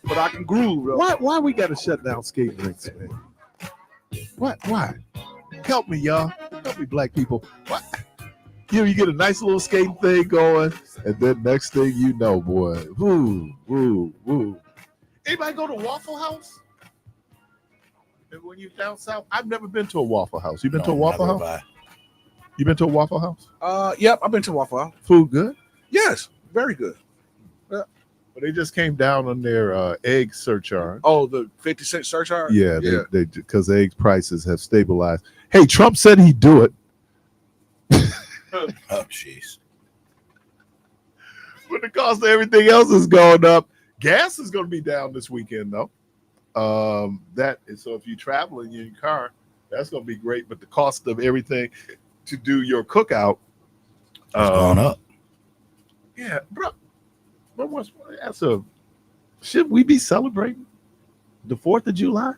but I can groove though. Why we gotta shut down skate rinks, man? Why? Help me, y'all. Help me, black people. What? You get a nice little skating thing going, and then next thing you know, boy, woo. Anybody go to Waffle House? And when you're down south, I've never been to a Waffle House. You been to a Waffle House? You been to a Waffle House? Yep, I've been to Waffle House. Food good? Yes, very good. Yeah. But they just came down on their egg surcharge. Oh, the 50-cent surcharge? Yeah, they because egg prices have stabilized. Hey, Trump said he'd do it. Oh, jeez. But the cost of everything else is going up. Gas is going to be down this weekend, though. So if you travel in your car, that's going to be great. But the cost of everything to do your cookout has gone up. Yeah, bro. Should we be celebrating the 4th of July?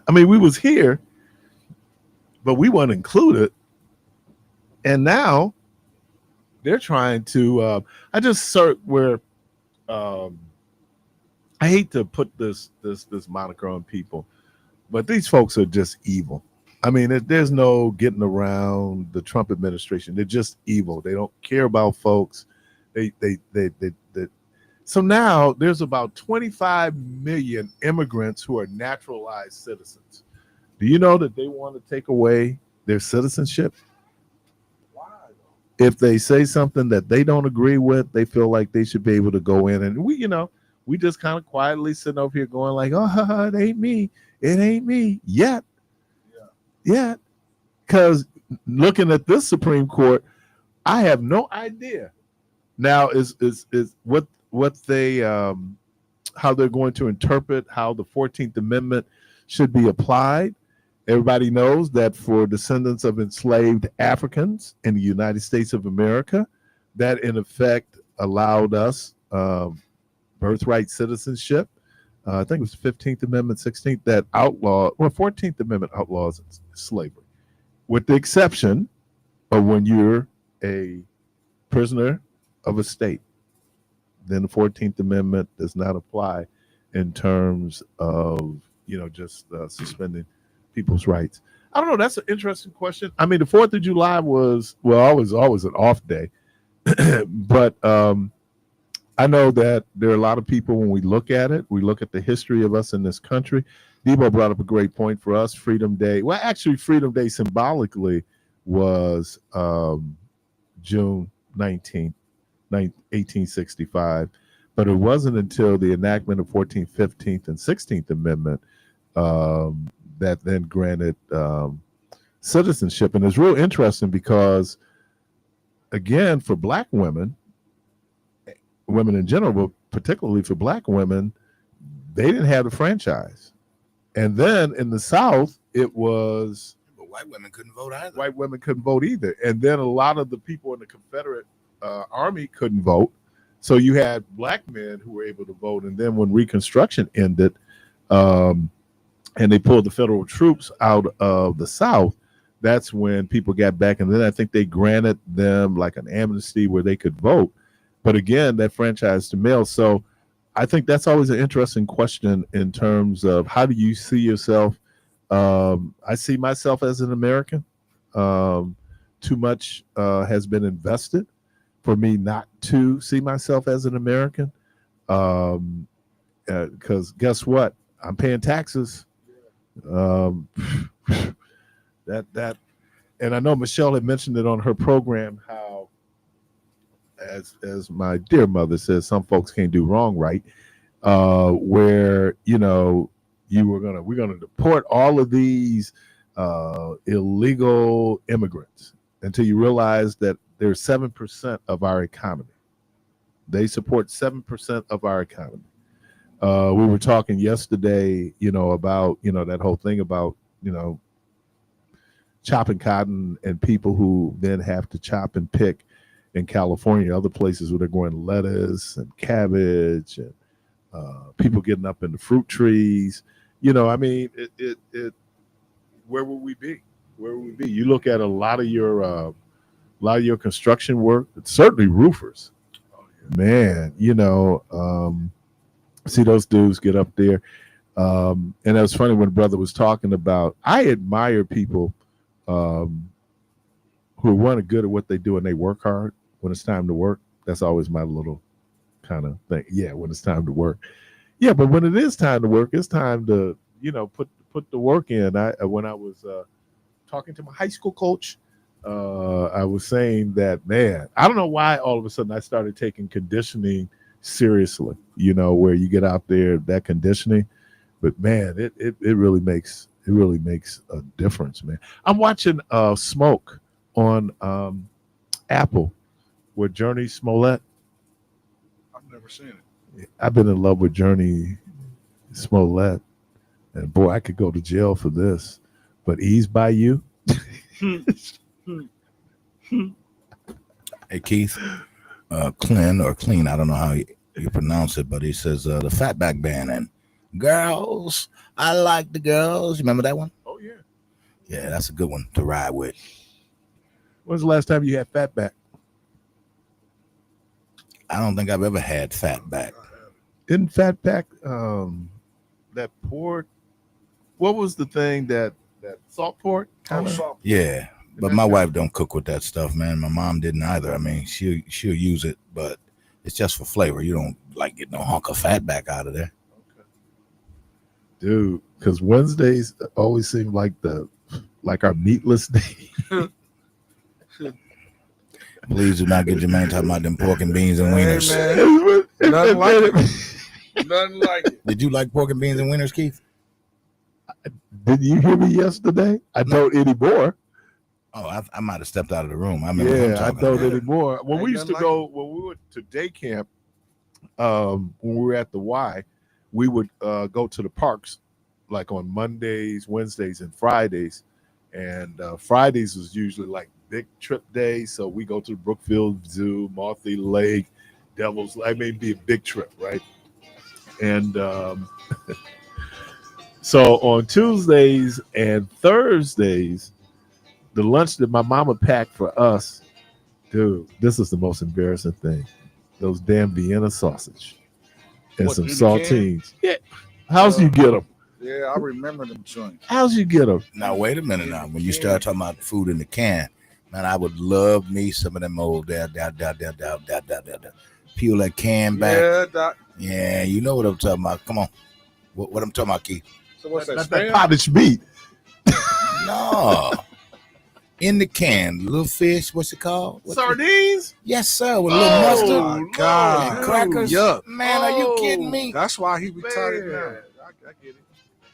I mean, we was here, but we weren't included. And now they're trying to. I just searched where. I hate to put this moniker on people, but these folks are just evil. I mean, there's no getting around the Trump administration. They're just evil. They don't care about folks. So now there's about 25 million immigrants who are naturalized citizens. Do you know that they want to take away their citizenship? If they say something that they don't agree with, they feel like they should be able to go in. And we just kind of quietly sitting over here going like, oh, it ain't me. It ain't me yet. Yeah. Because looking at this Supreme Court, I have no idea. Now is what they how they're going to interpret how the 14th Amendment should be applied. Everybody knows that for descendants of enslaved Africans in the United States of America, that in effect allowed us birthright citizenship. I think it was 15th Amendment, 16th, that outlawed, 14th Amendment outlaws slavery, with the exception of when you're a prisoner of a state. Then the 14th Amendment does not apply in terms of, just suspending people's rights. I don't know. That's an interesting question. I mean, the 4th of July was always an off day. But I know that there are a lot of people, when we look at it, we look at the history of us in this country. Debo brought up a great point for us. Freedom Day. Well, actually, Freedom Day symbolically was June 19th, 1865. But it wasn't until the enactment of 14th, 15th, and 16th Amendment that then granted citizenship. And it's real interesting because, again, for Black women in general, but particularly for Black women, they didn't have the franchise. And then in the South, it was... But white women couldn't vote either. White women couldn't vote either. And then a lot of the people in the Confederate Army couldn't vote. So you had Black men who were able to vote. And then when Reconstruction ended, and they pulled the federal troops out of the South, that's when people got back. And then I think they granted them like an amnesty where they could vote. But again, that franchise to male. So I think that's always an interesting question in terms of how do you see yourself? I see myself as an American. Too much has been invested for me not to see myself as an American. Because guess what? I'm paying taxes. And I know Michelle had mentioned it on her program, how as my dear mother says, some folks can't do wrong right, where we're gonna deport all of these illegal immigrants until you realize that they're 7% of our economy. They support 7% of our economy. We were talking yesterday, about, that whole thing about, chopping cotton and people who then have to chop and pick in California, other places where they're growing lettuce and cabbage and people getting up in the fruit trees. I mean, where would we be? where would we be? You look at a lot of your construction work, certainly roofers. Man, see those dudes get up there. And it was funny when brother was talking about, I admire people who are good at what they do and they work hard when it's time to work. That's always my little kind of thing. Yeah, when it's time to work. Yeah, but when it is time to work, it's time to, put the work in. When I was talking to my high school coach, I was saying that, man, I don't know why all of a sudden I started taking conditioning seriously, where you get out there, that conditioning. But man, it really makes a difference, man. I'm watching Smoke on Apple with Journey Smollett. I've never seen it. I've been in love with Journey Smollett, and boy, I could go to jail for this. But Ease by You. Hey Keith, Clean, I don't know how you pronounce it, but he says the Fatback Band and Girls, I Like the Girls. You remember that one? Oh yeah. Yeah, that's a good one to ride with. When's the last time you had Fatback? I don't think I've ever had Fatback. Isn't Fatback that pork? What was the thing that salt pork? Yeah, but my wife don't cook with that stuff, man. My mom didn't either. I mean, she'll use it, but it's just for flavor. You don't get no hunk of Fatback out of there. Dude, because Wednesdays always seem like our meatless day. Please do not get Jermaine talking about them pork and beans and wieners. Man, nothing like it. Nothing like it. Did you like pork and beans and wieners, Keith? Did you hear me yesterday? I don't anymore. Oh, I might have stepped out of the room. I don't anymore. When we used to go, when we went to day camp, when we were at the Y, we would go to the parks like on Mondays, Wednesdays, and Fridays. And Fridays was usually like big trip days. So we go to the Brookfield Zoo, Martha Lake, Devil's. I mean, it'd be a big trip, right? And so on Tuesdays and Thursdays, the lunch that my mama packed for us, dude, this is the most embarrassing thing. Those damn Vienna sausage and some saltines. Yeah. How's you get them? Yeah, I remember them joints. How's you get them? Now, wait a minute now. When you start talking about food in the can, man, I would love me some of them old peel that can back. Yeah, Doc. Yeah, you know what I'm talking about. Come on. What I'm talking about, Keith? So what's that? That cottage meat. No. In the can, little fish, what's it called? Sardines? Yes, sir. With a little mustard. My God. And crackers. Yuck. Man, are you kidding me? That's why he retarded now. I get it.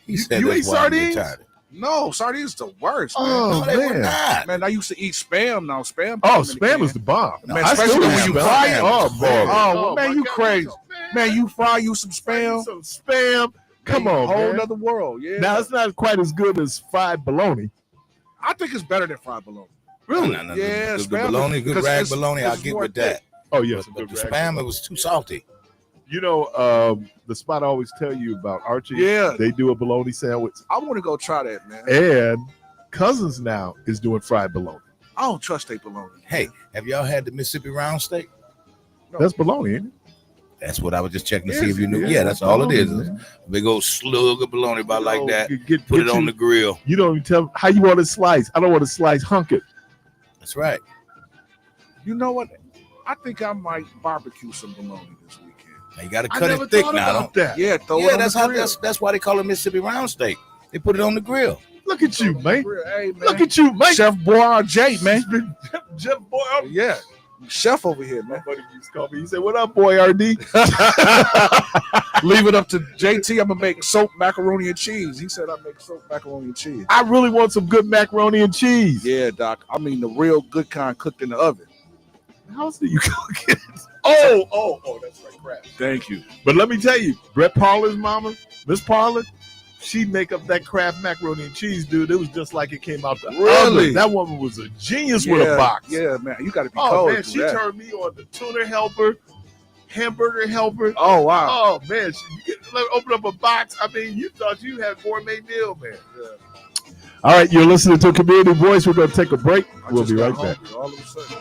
He said you that's eat why I'm sardines? retarded. No, sardines is the worst, man. Oh, No, they were man. not. Man, I used to eat Spam now. Spam. Oh, Spam is the bomb. Man, I especially still when have you Spam. fry it. Oh, boy. Oh, man, my you God. crazy. Man, you fry you some Spam. Some Spam. Come on, whole man. other world. Yeah. Now, it's not quite as good as fried bologna. I think it's better than fried bologna. Really? No. Yeah, the Spam bologna, is- good 'cause rag it's- bologna, it's I'll get more with that. Oh, yes. But the Spam, it was too salty. You know, the spot I always tell you about, Archie. Yeah. They do a bologna sandwich. I want to go try that, man. And Cousins now is doing fried bologna. I don't trust they bologna. Hey, have y'all had the Mississippi round steak? No. That's bologna, ain't it? That's what I was just checking to Is see if you it? knew. Yeah, Yeah, that's all it is. bologna, man. A big old slug of bologna about like Oh, that. get Put it on you- the grill. You don't even tell how you want to slice. I don't want to slice, hunk it. That's right. You know what? I think I might barbecue some bologna this weekend. Now you got to I cut never it thick thought now. about that. Yeah, throw it Yeah, on that's the how grill. that's why they call it Mississippi round steak. They put it on the grill. Look at you, man. Hey, man. Look at you, man. Chef Boyardee, man. Jeff Boy. Yeah. Chef over here, man. My buddy used to call me. He said, "What up, boy, RD?" Leave it up to JT. I'm going to make soap macaroni and cheese. He said I make soap macaroni and cheese. I really want some good macaroni and cheese. Yeah, Doc. I mean the real good kind cooked in the oven. How else do you cook it? Oh, that's right, crap. Thank you. But let me tell you, Brett Parler's mama, Miss Parler, she'd make up that Kraft macaroni and cheese, dude. It was just like it came out the Really? oven. That woman was a genius with a box. Yeah, man. You got to be Oh, cold. man, to she do that. turned me on the tuna helper, hamburger helper. Oh, wow. Oh, man. You get, like, open up a box. I mean, you thought you had gourmet meal, man. All right, you're listening to Community Voice. We're going to take a break. We'll be right back. All of a sudden.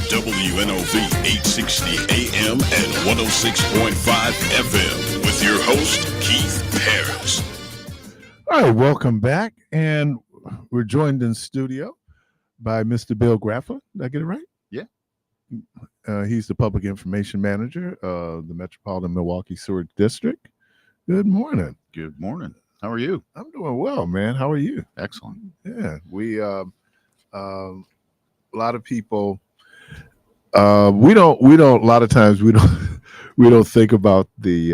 WNOV 860 AM and 106.5 FM with your host, Keith Parris. All right, welcome back. And we're joined in studio by Mr. Bill GRAFFIN. Did I get it right? Yeah. He's the Public Information Manager of the Metropolitan Milwaukee Sewer District. Good morning. Good morning. How are you? I'm doing well, man. How are you? Excellent. Yeah, we a lot of people we don't a lot of times we don't think about the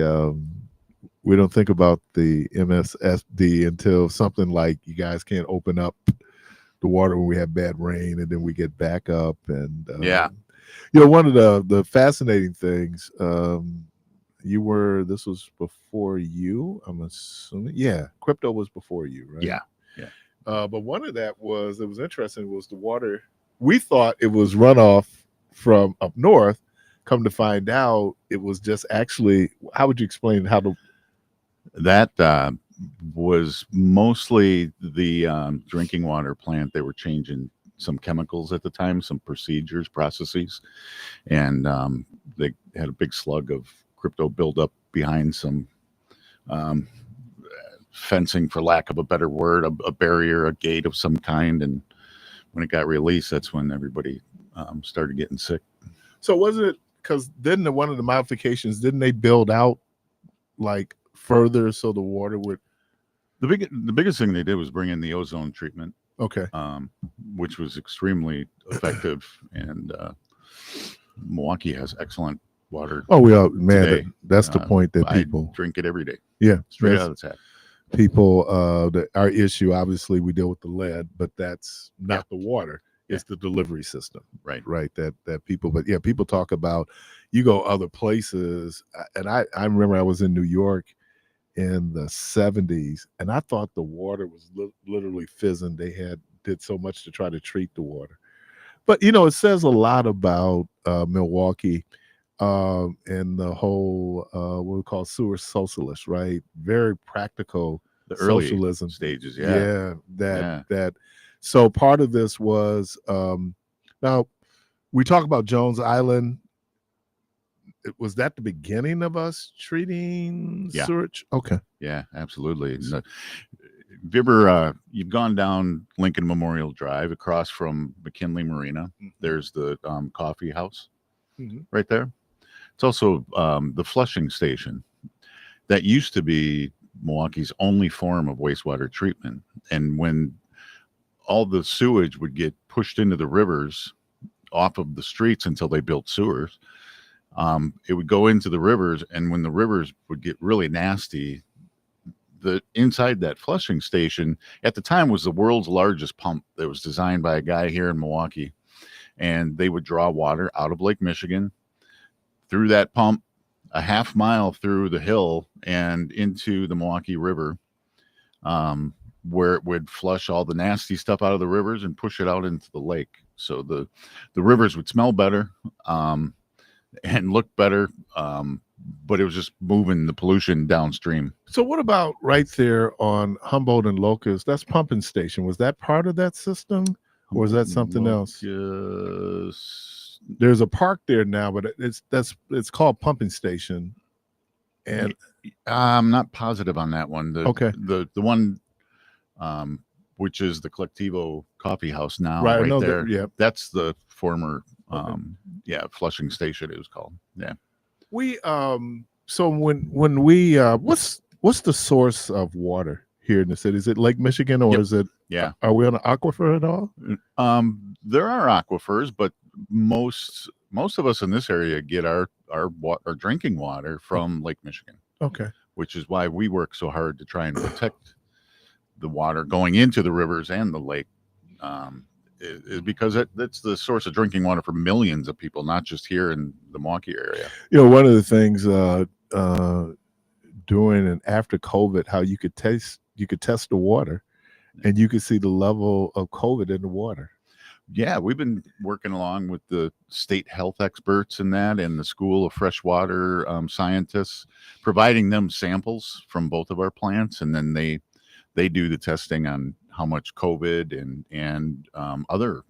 MMSD until something like you guys can't open up the water when we have bad rain, and then we get back up. And one of the fascinating things, this was before you, I'm assuming. Yeah, crypto was before you, right? Yeah. But one of that was interesting was the water. We thought it was runoff from up north. Come to find out, it was just actually. How would you explain that was mostly the drinking water plant? They were changing some chemicals at the time, some processes, and they had a big slug of crypto buildup behind some fencing, for lack of a better word, a barrier, a gate of some kind. And when it got released, that's when everybody started getting sick. So wasn't it because then one of the modifications, didn't they build out like further so the water would? The biggest thing they did was bring in the ozone treatment. Okay. Which was extremely effective, and Milwaukee has excellent water. Oh, we are, man. Today. That's the point that people drink it every day. Yeah, straight out of the tap. People, our issue, obviously, we deal with the lead, but that's not the water. It's the delivery system, right? That people, but yeah, people talk about. You go other places, and I remember I was in New York in the 70s, and I thought the water was literally fizzing. They did so much to try to treat the water, but it says a lot about Milwaukee and the whole what we call sewer socialist, right? Very practical, the early socialism stages. That. So part of this was now we talk about Jones Island. Was that the beginning of us treating sewage? Okay. Yeah, absolutely. Have you ever you've gone down Lincoln Memorial Drive across from McKinley Marina? Mm-hmm. There's the coffee house right there. It's also the flushing station that used to be Milwaukee's only form of wastewater treatment. And when all the sewage would get pushed into the rivers off of the streets until they built sewers, it would go into the rivers, and when the rivers would get really nasty, the inside that flushing station at the time was the world's largest pump that was designed by a guy here in Milwaukee, and they would draw water out of Lake Michigan through that pump a half mile through the hill and into the Milwaukee River, where it would flush all the nasty stuff out of the rivers and push it out into the lake. So the rivers would smell better and look better, but it was just moving the pollution downstream. So what about right there on Humboldt and Locust? That's pumping station. Was that part of that system, or is that something else? There's a park there now, but it's called pumping station. And I'm not positive on that one. The one which is the Collectivo Coffee House now, right there. That's the former flushing station, it was called. Yeah. We so when we what's the source of water here in the city? Is it Lake Michigan, or is it are we on an aquifer at all? There are aquifers, but most of us in this area get our drinking water from Lake Michigan. Okay. Which is why we work so hard to try and protect the water going into the rivers and the lake, is because that's the source of drinking water for millions of people, not just here in the Milwaukee area. One of the things during and after COVID, how you could test the water, and you could see the level of COVID in the water. Yeah, we've been working along with the state health experts in that, and the School of Freshwater scientists, providing them samples from both of our plants, and then they do the testing on how much COVID and other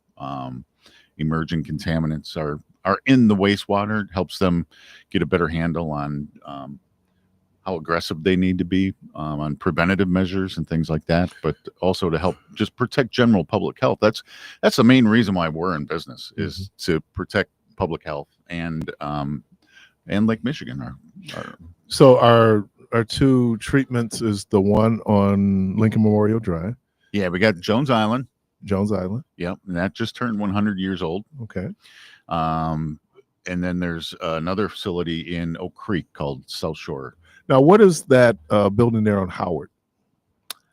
emerging contaminants are in the wastewater. It helps them get a better handle on how aggressive they need to be on preventative measures and things like that, but also to help just protect general public health. That's the main reason why we're in business, is to protect public health and Lake Michigan. So our two treatments is the one on Lincoln Memorial Drive. Yeah, we got Jones Island. Yep, and that just turned 100 years old. Okay. And then there's another facility in Oak Creek called South Shore. Now, what is that building there on Howard?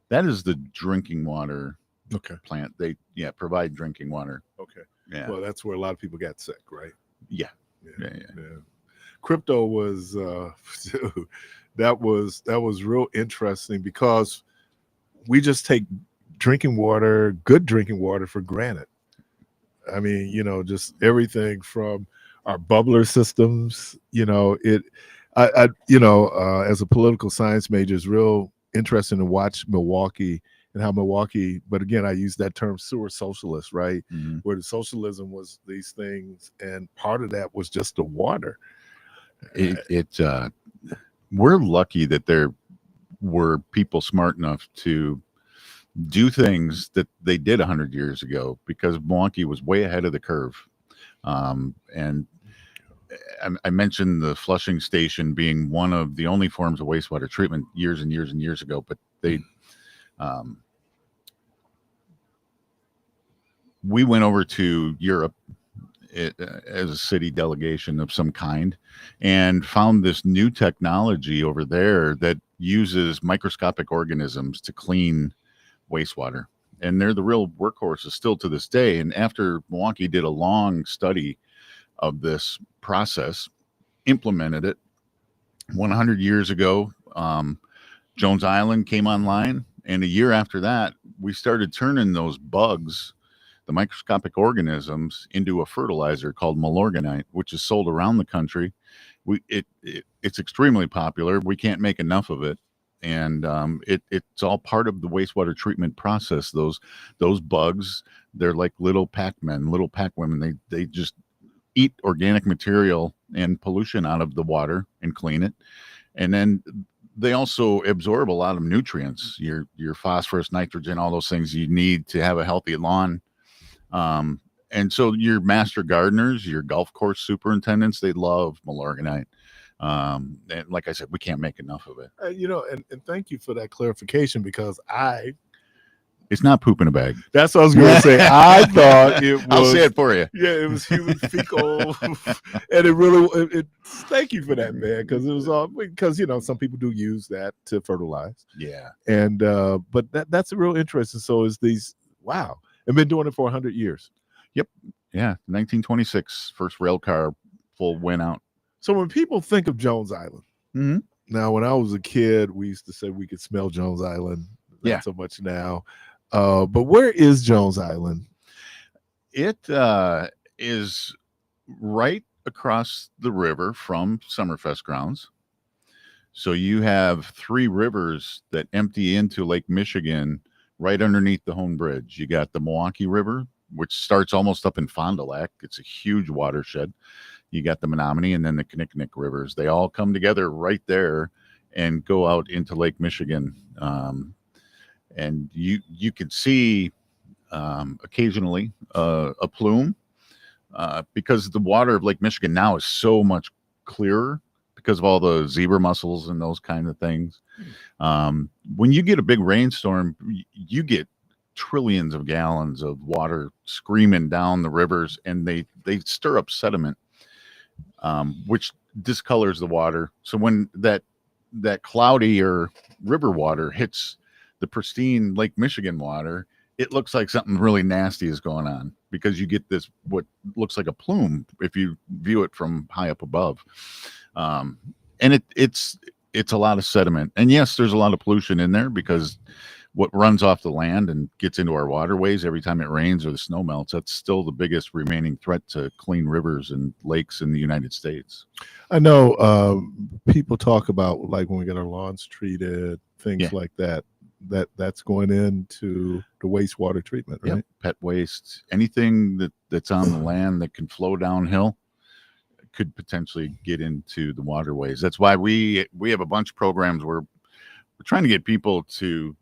That is the drinking water plant. They provide drinking water. Okay. Yeah. Well, that's where a lot of people got sick, right? Yeah. Crypto was that was real interesting, because we just take good drinking water for granted. I mean, just everything from our bubbler systems, as a political science major, it's real interesting to watch Milwaukee and how Milwaukee, but again, I use that term sewer socialist, right? Mm-hmm. Where the socialism was these things, and part of that was just the water. We're lucky that there were people smart enough to do things that they did 100 years ago, because Milwaukee was way ahead of the curve. And I mentioned the flushing station being one of the only forms of wastewater treatment years and years and years ago, but we went over to Europe as a city delegation of some kind and found this new technology over there that uses microscopic organisms to clean wastewater. And they're the real workhorses still to this day. And after Milwaukee did a long study of this process, implemented it 100 years ago, Jones Island came online. And a year after that, we started turning those bugs, the microscopic organisms, into a fertilizer called Milorganite, which is sold around the country. It's extremely popular. We can't make enough of it. And it's all part of the wastewater treatment process. Those bugs, they're like little Pac-Men, little Pac-Women. They just eat organic material and pollution out of the water and clean it. And then they also absorb a lot of nutrients, your phosphorus, nitrogen, all those things you need to have a healthy lawn. And so your master gardeners, your golf course superintendents, they love Milorganite. And like I said, we can't make enough of it. And thank you for that clarification, because it's not poop in a bag. That's what I was going to say. I thought it was. I'll say it for you. Yeah, it was human fecal, and it really. Thank you for that, man, because it was all because some people do use that to fertilize. Yeah, and but that's a real interesting. So is these I've been doing it for 100 years. Yep. Yeah, 1926, first rail car full went out. So when people think of Jones Island, now when I was a kid, we used to say we could smell Jones Island. Not so much now. But where is Jones Island? It is right across the river from Summerfest grounds. So you have three rivers that empty into Lake Michigan right underneath the Hone Bridge. You got the Milwaukee River, which starts almost up in Fond du Lac. It's a huge watershed. You got the Menominee and then the Kinnickinnic rivers. They all come together right there and go out into Lake Michigan. And you can see occasionally a plume because the water of Lake Michigan now is so much clearer because of all the zebra mussels and those kind of things. When you get a big rainstorm, you get trillions of gallons of water screaming down the rivers, and they stir up sediment, which discolors the water. So when that cloudy or river water hits the pristine Lake Michigan water, it looks like something really nasty is going on because you get this what looks like a plume if you view it from high up above. And it's a lot of sediment. And yes, there's a lot of pollution in there because what runs off the land and gets into our waterways every time it rains or the snow melts, that's still the biggest remaining threat to clean rivers and lakes in the United States. I know people talk about, like, when we get our lawns treated, things like that. that's going into the wastewater treatment, right? Yep. Pet waste, anything that's on the land that can flow downhill could potentially get into the waterways. That's why we have a bunch of programs where we're trying to get people to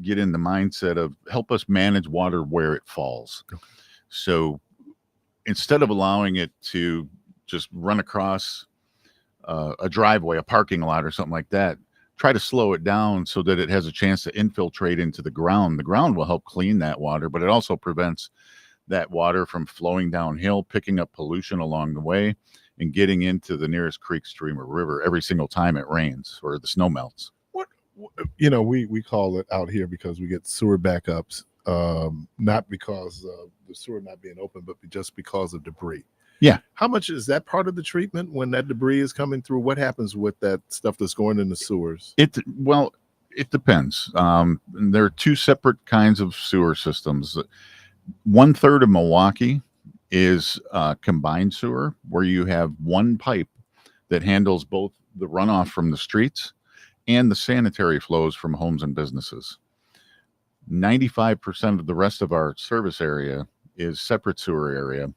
get in the mindset of help us manage water where it falls. Okay. So instead of allowing it to just run across a driveway, a parking lot, or something like that, try to slow it down so that it has a chance to infiltrate into the ground. The ground will help clean that water, but it also prevents that water from flowing downhill, picking up pollution along the way, and getting into the nearest creek, stream, or river every single time it rains or the snow melts. We call it out here because we get sewer backups, not because of the sewer not being open, but just because of debris. Yeah. How much is that part of the treatment when that debris is coming through? What happens with that stuff that's going in the sewers? It depends. There are two separate kinds of sewer systems. 1/3 of Milwaukee is combined sewer, where you have one pipe that handles both the runoff from the streets and the sanitary flows from homes and businesses. 95% of the rest of our service area is separate sewer area,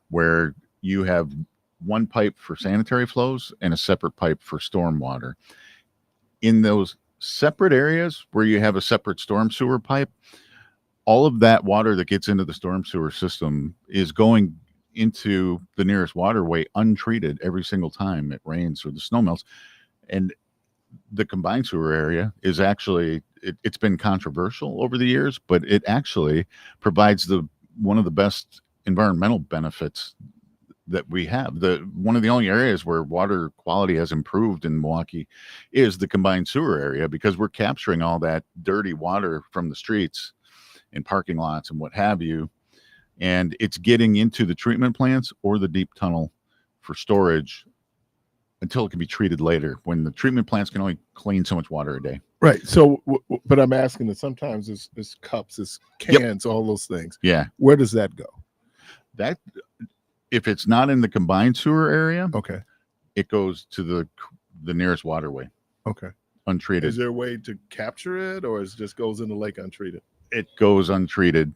where you have one pipe for sanitary flows and a separate pipe for storm water. In those separate areas where you have a separate storm sewer pipe, all of that water that gets into the storm sewer system is going into the nearest waterway untreated every single time it rains or the snow melts. And the combined sewer area is actually, it's been controversial over the years, but it actually provides one of the best environmental benefits that we have. One of the only areas where water quality has improved in Milwaukee is the combined sewer area, because we're capturing all that dirty water from the streets and parking lots and what have you, and it's getting into the treatment plants or the deep tunnel for storage until it can be treated later, when the treatment plants can only clean so much water a day. Right. So, but I'm asking that sometimes it's cups, it's cans, all those things. Yeah. Where does that go? That, if it's not in the combined sewer area, okay, it goes to the nearest waterway. Okay. Untreated. Is there a way to capture it, or it just goes in the lake untreated? It goes untreated.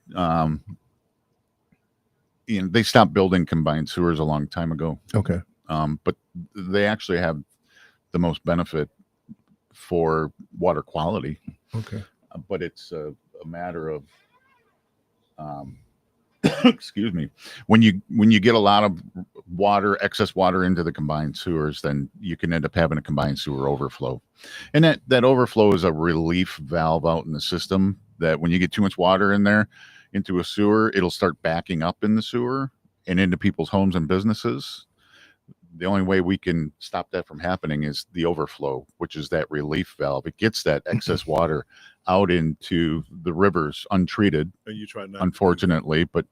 They stopped building combined sewers a long time ago. Okay. But they actually have the most benefit for water quality. Okay. But it's a matter of excuse me, when you get a lot of excess water into the combined sewers, then you can end up having a combined sewer overflow, and that overflow is a relief valve out in the system, that when you get too much water in there into a sewer, it'll start backing up in the sewer and into people's homes and businesses. The only way we can stop that from happening is the overflow, which is that relief valve. It gets that excess water out into the rivers untreated, and you try not, unfortunately. But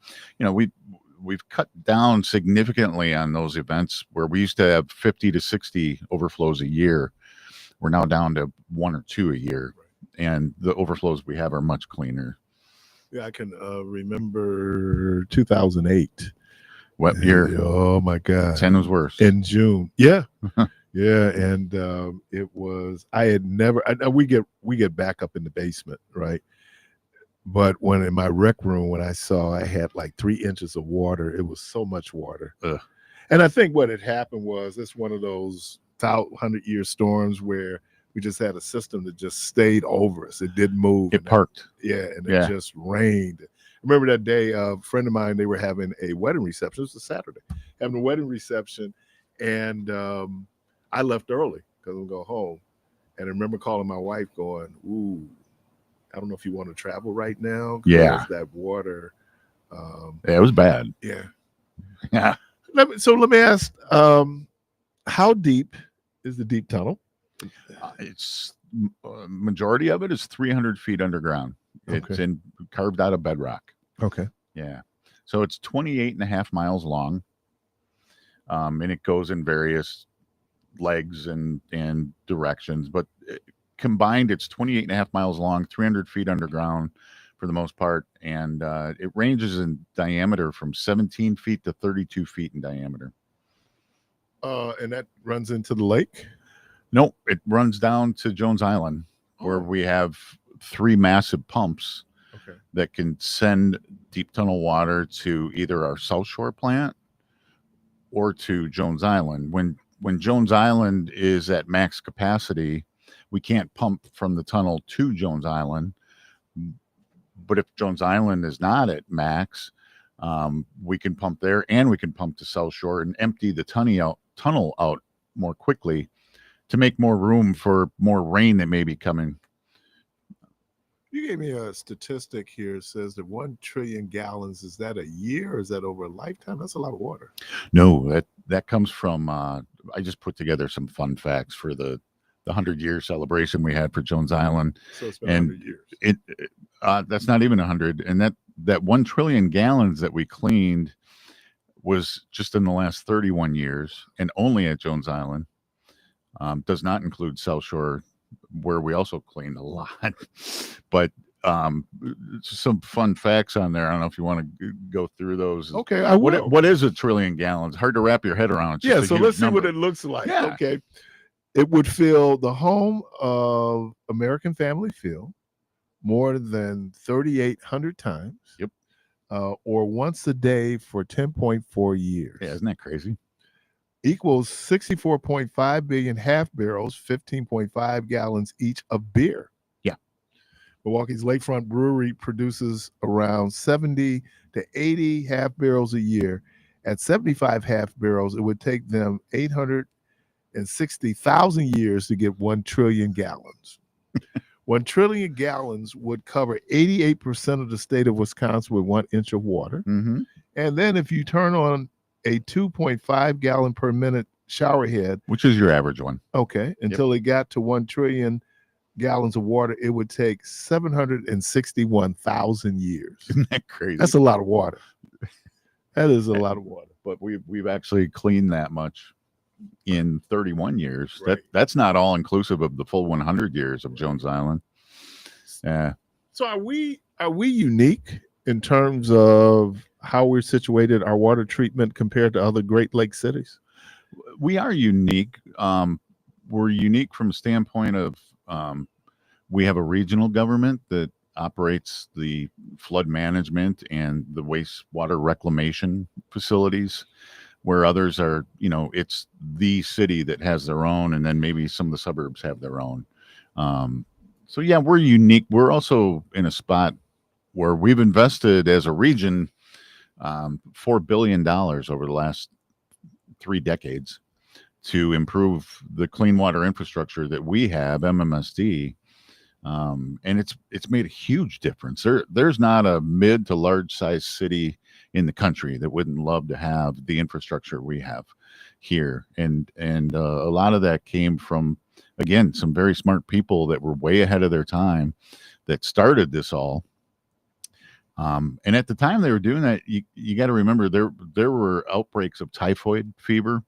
we've cut down significantly on those events where we used to have 50 to 60 overflows a year. We're now down to 1 or 2 a year, and the overflows we have are much cleaner. Yeah, I can remember 2008. What year? Oh my God. 10 was worse. In June. Yeah. Yeah. And it was, I had never, we get back up in the basement, right? But when in my rec room, when I saw I had like 3 inches of water, it was so much water. Ugh. And I think what had happened was, it's one of those 100-year storms where we just had a system that just stayed over us. It didn't move. It parked. And it just rained. Remember that day, a friend of mine, they were having a wedding reception. It was a Saturday, having a wedding reception. And I left early because I'm going to go home. And I remember calling my wife going, ooh, I don't know if you want to travel right now. Yeah. That water. It was bad. Yeah. Yeah. Let me ask, how deep is the deep tunnel? It's majority of it is 300 feet underground. It's carved out of bedrock. Okay. Yeah. So it's 28.5 miles long. And it goes in various legs and directions, but combined, it's 28.5 miles long, 300 feet underground for the most part. And it ranges in diameter from 17 feet to 32 feet in diameter. And that runs into the lake? No, it runs down to Jones Island, where we have 3 massive pumps Okay. that can send deep tunnel water to either our South Shore plant or to Jones Island. When Jones Island is at max capacity, we can't pump from the tunnel to Jones Island. But if Jones Island is not at max, we can pump there, and we can pump to South Shore and empty the tunnel out more quickly to make more room for more rain that may be coming. You gave me a statistic here. It says that 1 trillion gallons, is that a year or is that over a lifetime? That's a lot of water. No, that comes from, I just put together some fun facts for the 100-year celebration we had for Jones Island. So it's been 100 years. That's not even 100. And that 1 trillion gallons that we cleaned was just in the last 31 years and only at Jones Island. Does not include South Shore, where we also cleaned a lot. But some fun facts on there. I don't know if you want to go through those. Okay, I will. What is 1 trillion gallons? Hard to wrap your head around. It's just a So huge let's see number. what it looks like. Yeah. Okay. It would fill the home of American Family Field more than 3,800 times. Yep. Or once a day for 10.4 years. Yeah, isn't that crazy? Equals 64.5 billion half barrels, 15.5 gallons each of beer. Yeah. Milwaukee's Lakefront Brewery produces around 70 to 80 half barrels a year. At 75 half barrels, it would take them 860,000 years to get 1 trillion gallons. 1 trillion gallons would cover 88% of the state of Wisconsin with 1 inch of water. Mm-hmm. And then if you turn on a 2.5 gallon per minute shower head, which is your average one. Okay. Until it got to 1 trillion gallons of water, it would take 761,000 years. Isn't that crazy? That's a lot of water. That is a lot of water. But we've actually cleaned that much in 31 years. Right. That's not all inclusive of the full 100 years of Jones Island. Yeah. So are we unique in terms of how we're situated, our water treatment compared to other Great Lakes cities? We are unique. We're unique from a standpoint of we have a regional government that operates the flood management and the wastewater reclamation facilities, where others are, it's the city that has their own, and then maybe some of the suburbs have their own. So yeah, we're unique. We're also in a spot where we've invested as a region $4 billion over the last 3 decades to improve the clean water infrastructure that we have, MMSD. And it's made a huge difference. There's not a mid to large size city in the country that wouldn't love to have the infrastructure we have here. And a lot of that came from, again, some very smart people that were way ahead of their time that started this all. And at the time they were doing that, you got to remember there were outbreaks of typhoid fever.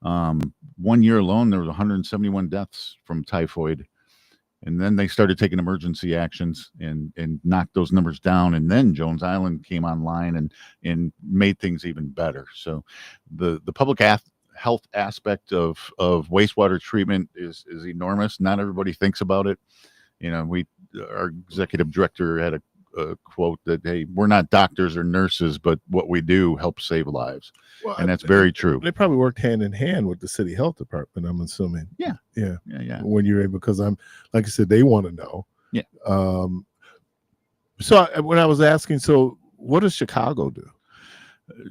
1 year alone, there was 171 deaths from typhoid. And then they started taking emergency actions and knocked those numbers down. And then Jones Island came online and made things even better. So the public health aspect of wastewater treatment is enormous. Not everybody thinks about it. Our executive director had a quote that, hey, we're not doctors or nurses, but what we do helps save lives. Well, and that's very true. They probably worked hand in hand with the city health department, I'm assuming. Yeah. When you're able, because I'm, like I said, they want to know. Yeah. So when I was asking, so what does Chicago do?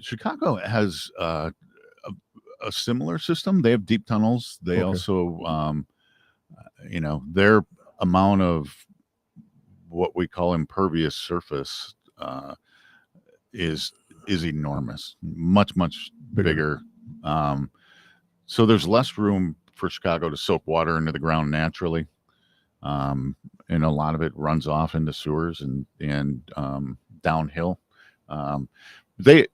Chicago has a similar system. They have deep tunnels. They also, their amount of what we call impervious surface is enormous, much bigger. So there's less room for Chicago to soak water into the ground naturally, and a lot of it runs off into sewers and downhill. They're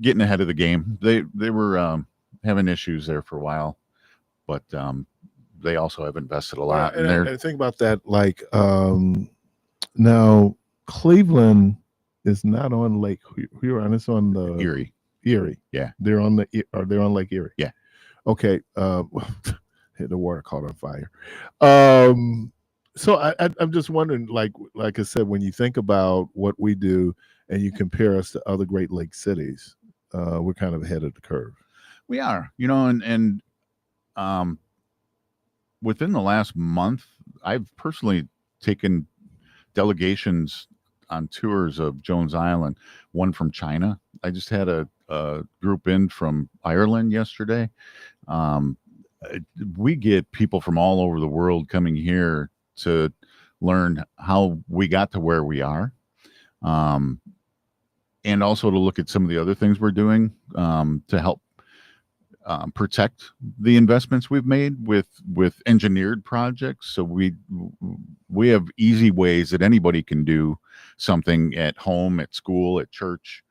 getting ahead of the game. They were having issues there for a while, but they also have invested a lot. And think about that. Like now, Cleveland is not on Lake Huron. It's on the Erie. Yeah, they're on Lake Erie. Yeah. Okay. The water caught on fire. So I'm just wondering, like I said, when you think about what we do and you compare us to other Great Lakes cities, we're kind of ahead of the curve. We are, and within the last month, I've personally taken delegations on tours of Jones Island, one from China. I just had a group in from Ireland yesterday. Um, we get people from all over the world coming here to learn how we got to where we are. And also to look at some of the other things we're doing to help protect the investments we've made with engineered projects. So we have easy ways that anybody can do something at home, at school, at church,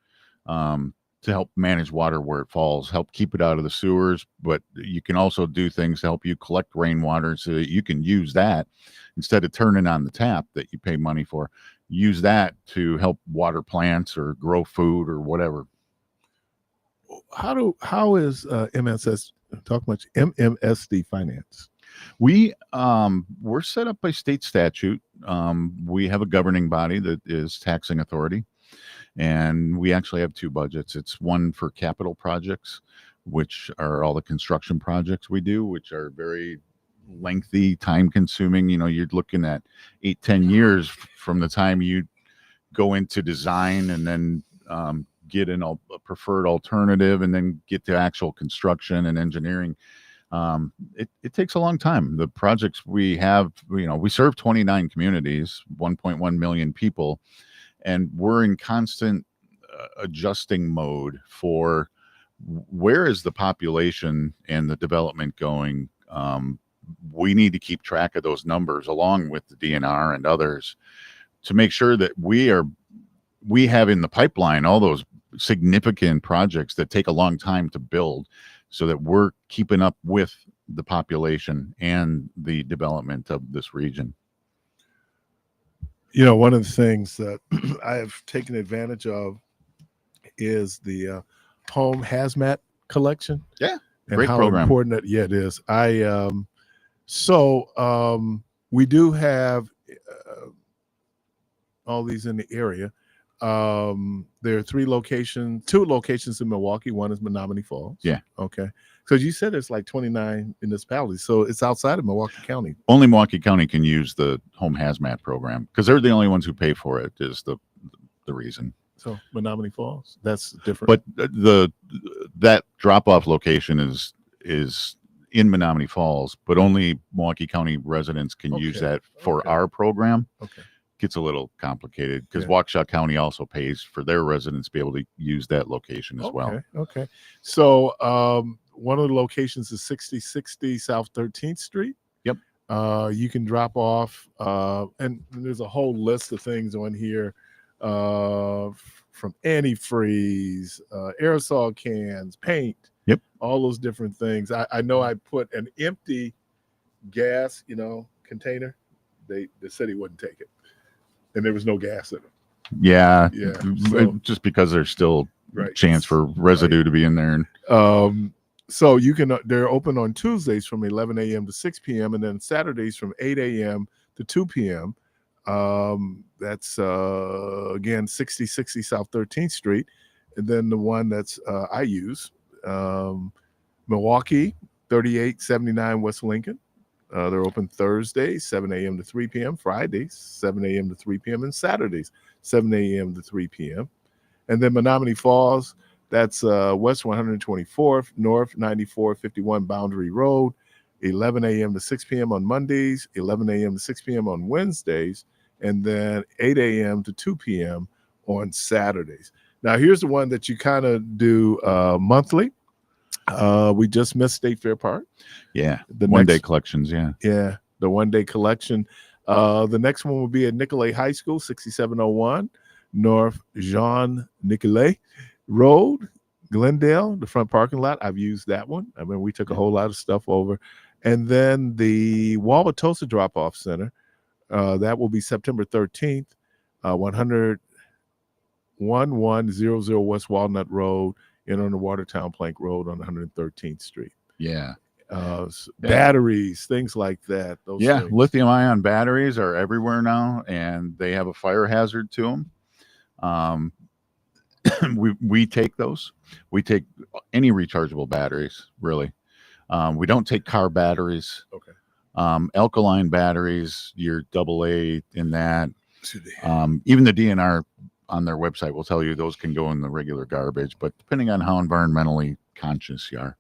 to help manage water where it falls, help keep it out of the sewers. But you can also do things to help you collect rainwater so that you can use that instead of turning on the tap that you pay money for. Use that to help water plants or grow food or whatever. How is MMSD finance? We're set up by state statute. We have a governing body that is taxing authority, and we actually have two budgets. It's one for capital projects, which are all the construction projects we do, which are very lengthy, time consuming. You're looking at 8-10 years from the time you go into design and then get in a preferred alternative and then get to actual construction and engineering. It takes a long time. The projects we have, we serve 29 communities, 1.1 million people, and we're in constant adjusting mode for where is the population and the development going. We need to keep track of those numbers along with the DNR and others to make sure that we have in the pipeline all those significant projects that take a long time to build, so that we're keeping up with the population and the development of this region. One of the things that I have taken advantage of is the home hazmat collection. Yeah, and great how program. Important that it is. We do have all these in the area. There are two locations in Milwaukee. One is Menominee Falls. Yeah. Okay. Because you said it's like 29 municipalities, so it's outside of Milwaukee County. Only Milwaukee County can use the home hazmat program because they're the only ones who pay for it. Is the reason. So Menominee Falls, that's different. But that drop-off location is in Menominee Falls, but only Milwaukee County residents can use that for our program. Okay. Gets a little complicated because Waukesha County also pays for their residents to be able to use that location as well. Okay. So one of the locations is 6060 South 13th Street. Yep. You can drop off, and there's a whole list of things on here, from antifreeze, aerosol cans, paint. Yep. All those different things. I know I put an empty gas, container. They said he wouldn't take it, and there was no gas in it. Yeah. So, just because there's still chance for residue to be in there. So you can. They're open on Tuesdays from 11 a.m. to 6 p.m. and then Saturdays from 8 a.m. to 2 p.m. That's again 6060 South 13th Street, and then the one that's I use, Milwaukee 3879 West Lincoln. They're open Thursdays 7 a.m. to 3 p.m., Fridays 7 a.m. to 3 p.m., and Saturdays 7 a.m. to 3 p.m. And then Menominee Falls, that's West 124th North 9451 Boundary Road, 11 a.m. to 6 p.m. on Mondays, 11 a.m. to 6 p.m. on Wednesdays, and then 8 a.m. to 2 p.m. on Saturdays. Now, here's the one that you kind of do monthly. We just missed State Fair Park. Yeah, the one-day collections, yeah. Yeah, the one-day collection. The next one will be at Nicolet High School, 6701 North Jean Nicolet Road, Glendale, the front parking lot. I've used that one. I mean, we took a whole lot of stuff over. And then the Wauwatosa Drop-Off Center, that will be September 13th, 1100 West Walnut Road, and on the Watertown Plank Road on 113th Street. Yeah. batteries, things like that. Those things. Lithium ion batteries are everywhere now, and they have a fire hazard to them. We take those. We take any rechargeable batteries, really. We don't take car batteries. Okay. Alkaline batteries, your AA in that. Even the DNR on their website will tell you those can go in the regular garbage, but depending on how environmentally conscious you are,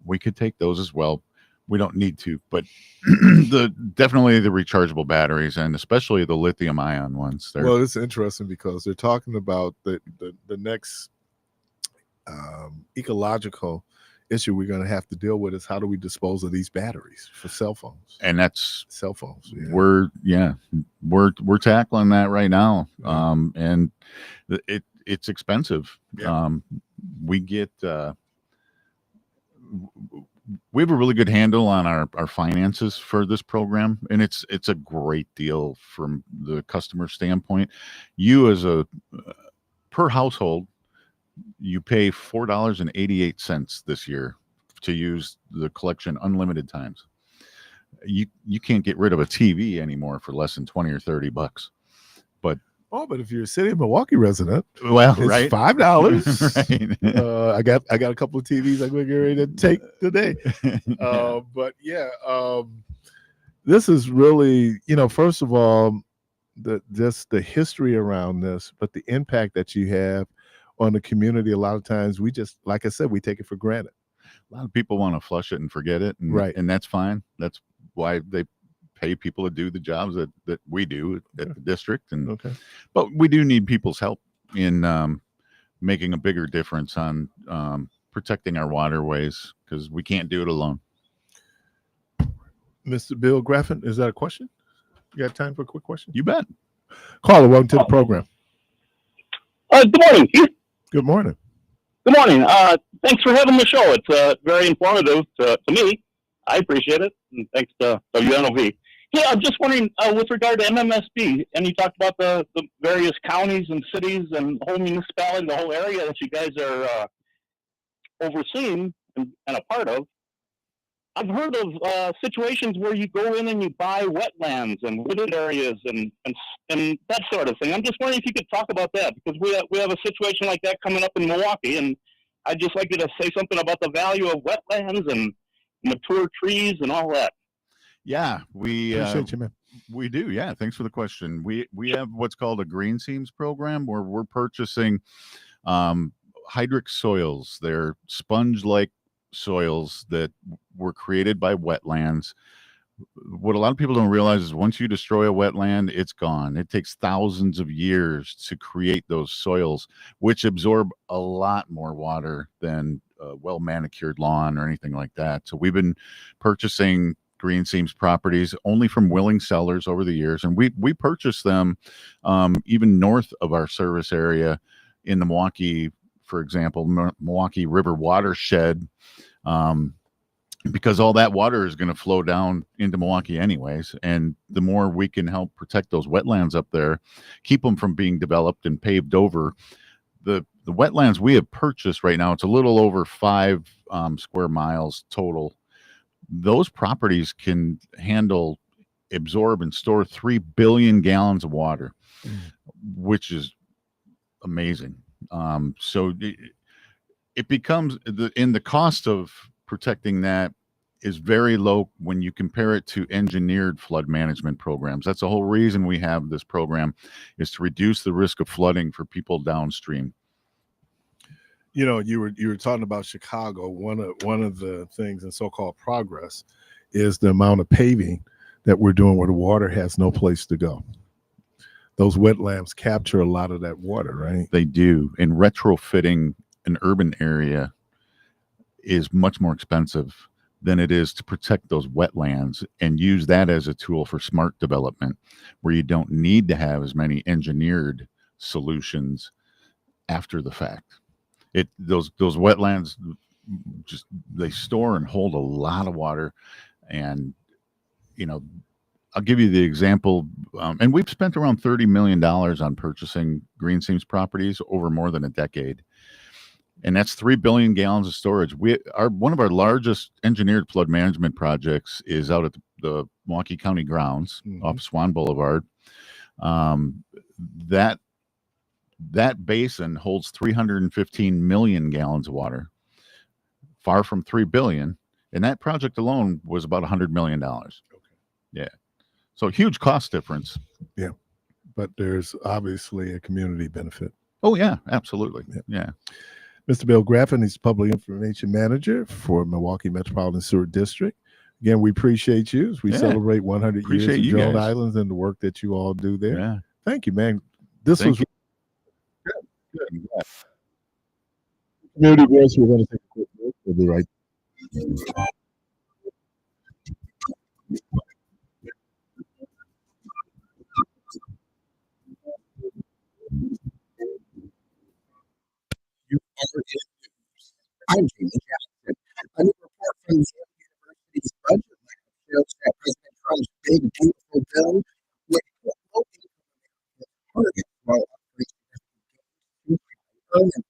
we could take those as well. We don't need to, but definitely the rechargeable batteries, and especially the lithium ion ones. Well, it's interesting because they're talking about the next ecological issue we're going to have to deal with is how do we dispose of these batteries for cell phones? And that's cell phones. Yeah. We're tackling that right now. And it's expensive. Yeah. We have a really good handle on our finances for this program, and it's a great deal from the customer standpoint. You as a per household, you pay $4.88 this year to use the collection unlimited times. You can't get rid of a TV anymore for less than $20 or $30. But if you're a city of Milwaukee resident, well, it's right, $5. right. I got a couple of TVs I'm going to get ready to take today. But this is really, first of all, just the history around this, but the impact that you have on the community. A lot of times we just, like I said, we take it for granted. A lot of people want to flush it and forget it, right? And that's fine. That's why they pay people to do the jobs that we do at the district. And but we do need people's help in making a bigger difference on protecting our waterways, because we can't do it alone. Mr. Bill Graffin, is that a question? You got time for a quick question? You bet. Caller, welcome to the program. Good morning, Keith. Good morning. Good morning. Thanks for having the show. It's very informative to me. I appreciate it. And thanks to WNOV. Yeah, I'm just wondering, with regard to MMSD, and you talked about the various counties and cities and the whole municipality, the whole area that you guys are overseeing and a part of. I've heard of situations where you go in and you buy wetlands and wooded areas and that sort of thing. I'm just wondering if you could talk about that, because we have a situation like that coming up in Milwaukee, and I'd just like you to say something about the value of wetlands and mature trees and all that. Yeah, we appreciate you, man. We do. Yeah, thanks for the question. We have what's called a green seams program where we're purchasing hydric soils. They're sponge-like soils that were created by wetlands. What a lot of people don't realize is once you destroy a wetland, it's gone. It takes thousands of years to create those soils, which absorb a lot more water than a well-manicured lawn or anything like that. So we've been purchasing green seams properties only from willing sellers over the years, and we purchase them even north of our service area in the Milwaukee, for example, Milwaukee River watershed, because all that water is going to flow down into Milwaukee anyways. And the more we can help protect those wetlands up there, keep them from being developed and paved over. The wetlands we have purchased right now, it's a little over 5 square miles total. Those properties can handle, absorb, and store 3 billion gallons of water, which is amazing. So it becomes the cost of protecting that is very low when you compare it to engineered flood management programs. That's the whole reason we have this program, is to reduce the risk of flooding for people downstream. You were talking about Chicago. One of the things in so-called progress is the amount of paving that we're doing where the water has no place to go. Those wetlands capture a lot of that water, right? They do. And retrofitting an urban area is much more expensive than it is to protect those wetlands and use that as a tool for smart development, where you don't need to have as many engineered solutions after the fact. Those wetlands they store and hold a lot of water. And I'll give you the example, and we've spent around $30 million on purchasing green seams properties over more than a decade. and that's 3 billion gallons of storage. One of our largest engineered flood management projects is out at the Milwaukee County grounds off Swan Boulevard. That basin holds 315 million gallons of water, far from 3 billion. And that project alone was about $100 million. Okay. Yeah. So huge cost difference. Yeah. But there's obviously a community benefit. Oh, yeah, absolutely. Yeah. Mr. Bill GRAFFIN is Public Information Manager for Milwaukee Metropolitan Sewer District. Again, we appreciate you as we celebrate 100 years of Drone Islands and the work that you all do there. Yeah. Thank you, man. This was you. Good. Community voice. We're going to take a quick break. We'll be right back. I'm Jamie Jackson. A new report from Yale University's budget lab shows that President Trump's big, beautiful bill would hit low-income Americans harder while offering significant gains to high earners.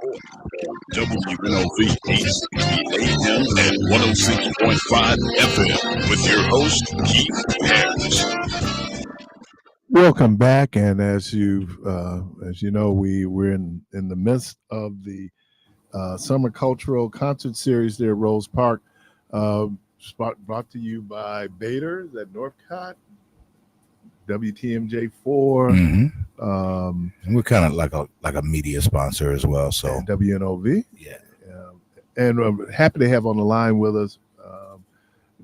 WNOV 860 AM and 106.5 FM with your host, Keith Parris. Welcome back, and as you know, we're in the midst of the summer cultural concert series there at Rose Park, brought to you by Bader's at Northcott, WTMJ4. And we're kind of like a media sponsor as well. So WNOV, yeah, and I'm happy to have on the line with us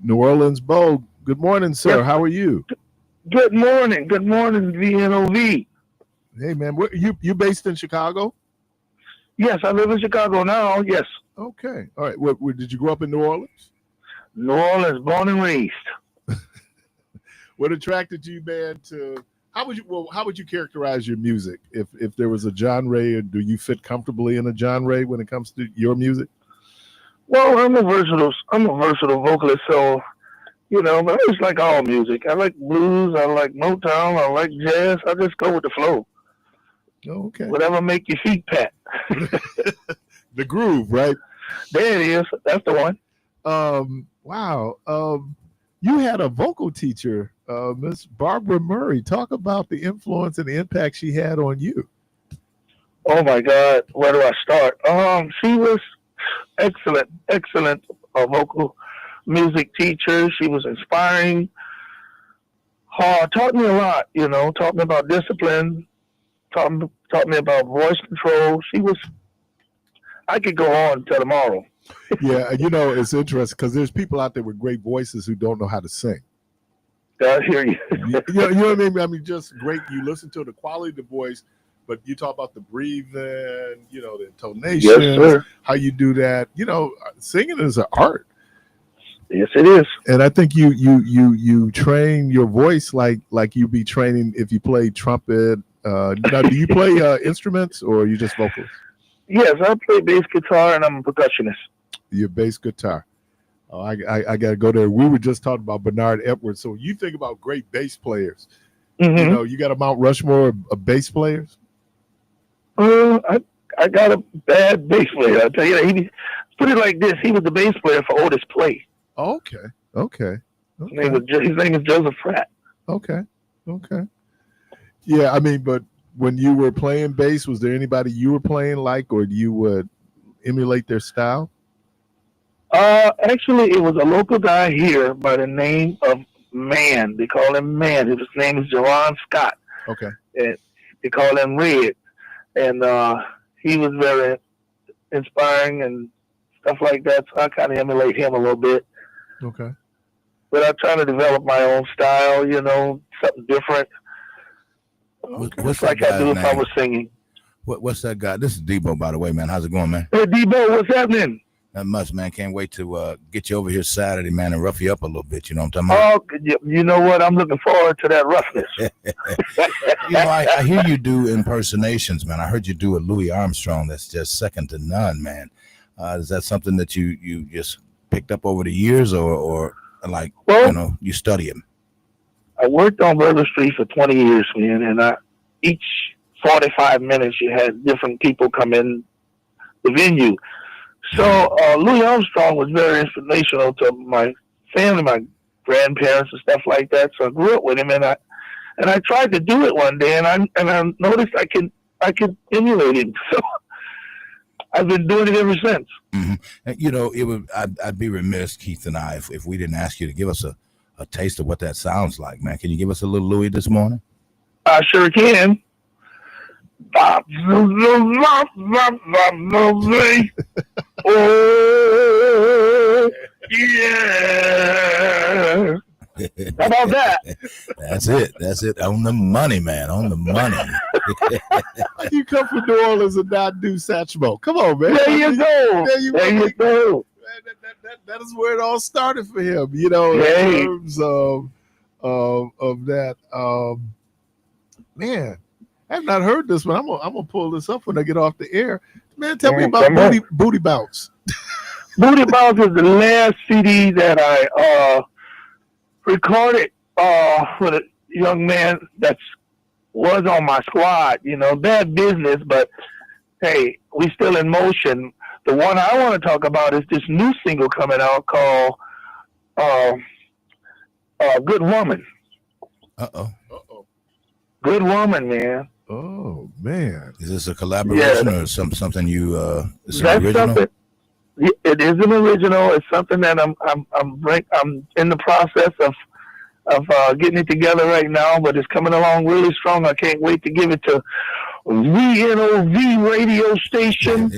New Orleans BEAU. Good morning, sir. Yes. How are you? Good morning, VNOV. Hey, man, you based in Chicago? Yes, I live in Chicago now. Yes. Okay. All right. Where did you grow up in New Orleans? New Orleans, born and raised. What attracted you, man, to how would you characterize your music? If there was a genre, or do you fit comfortably in a genre when it comes to your music? Well, I'm a versatile vocalist, so but I just like all music. I like blues, I like Motown, I like jazz. I just go with the flow. Oh, okay. Whatever make your feet pat. The groove, right? There it is. That's the one. Wow. You had a vocal teacher, Miss Barbara Murray. Talk about the influence and the impact she had on you. Oh my God, where do I start? She was excellent vocal music teacher. She was inspiring. Taught me a lot, taught me about discipline, taught me about voice control. I could go on till tomorrow. Yeah, it's interesting because there's people out there with great voices who don't know how to sing. I hear you. You know what I mean? I mean, just great. You listen to the quality of the voice, but you talk about the breathing, the intonation, how you do that. Singing is an art. Yes, it is. And I think you train your voice like you be training if you play trumpet. Now, do you play instruments or are you just vocalist? Yes, I play bass guitar and I'm a percussionist. Your bass guitar. Oh, I got to go there. We were just talking about Bernard Edwards. So you think about great bass players. Mm-hmm. You got a Mount Rushmore of bass players? I got a bad bass player. I'll tell you that. Put it like this. He was the bass player for Otis Clay. Okay. His name is Joseph Pratt. Okay. Yeah, I mean, but when you were playing bass, was there anybody you were playing like, or you would emulate their style? Actually, it was a local guy here by the name of Man. They call him Man. His name is Jerron Scott. Okay. And they call him Red. And he was very inspiring and stuff like that. So I kind of emulate him a little bit. Okay. But I'm trying to develop my own style, something different. What's like that I do guy's if I name? was singing. What's that guy? This is Debo, by the way, man. How's it going, man? Hey, Debo, what's happening? Not much, man. Can't wait to get you over here Saturday, man, and rough you up a little bit. You know what I'm talking about? Oh, you know what? I'm looking forward to that roughness. I hear you do impersonations, man. I heard you do a Louis Armstrong that's just second to none, man. Is that something that you just picked up over the years, or like, you study him? I worked on Burger Street for 20 years, man, and each 45 minutes you had different people come in the venue. So Louis Armstrong was very inspirational to my family, my grandparents and stuff like that. So I grew up with him, and I tried to do it one day, and I noticed I could emulate him. So I've been doing it ever since. Mm-hmm. I'd be remiss, Keith and I, if we didn't ask you to give us a taste of what that sounds like, man. Can you give us a little Louis this morning? I sure can. Oh, yeah. How about that? That's it. On the money, man. On the money. You come from New Orleans and not do Satchmo. Come on, man. There you go. That is where it all started for him, in terms of that. Man, I have not heard this one. I'm gonna pull this up when I get off the air. Man, tell me about Booty Bounce. Booty Bounce is the last CD that I recorded with a young man that was on my squad. Bad business, but hey, we still in motion. The one I want to talk about is this new single coming out called Good Woman. Uh-oh. Good Woman, man. Oh man. Is this a collaboration or something you is it That's original? something. It is an original. It's something that I'm in the process of getting it together right now, but it's coming along really strong. I can't wait to give it to VNOV radio station.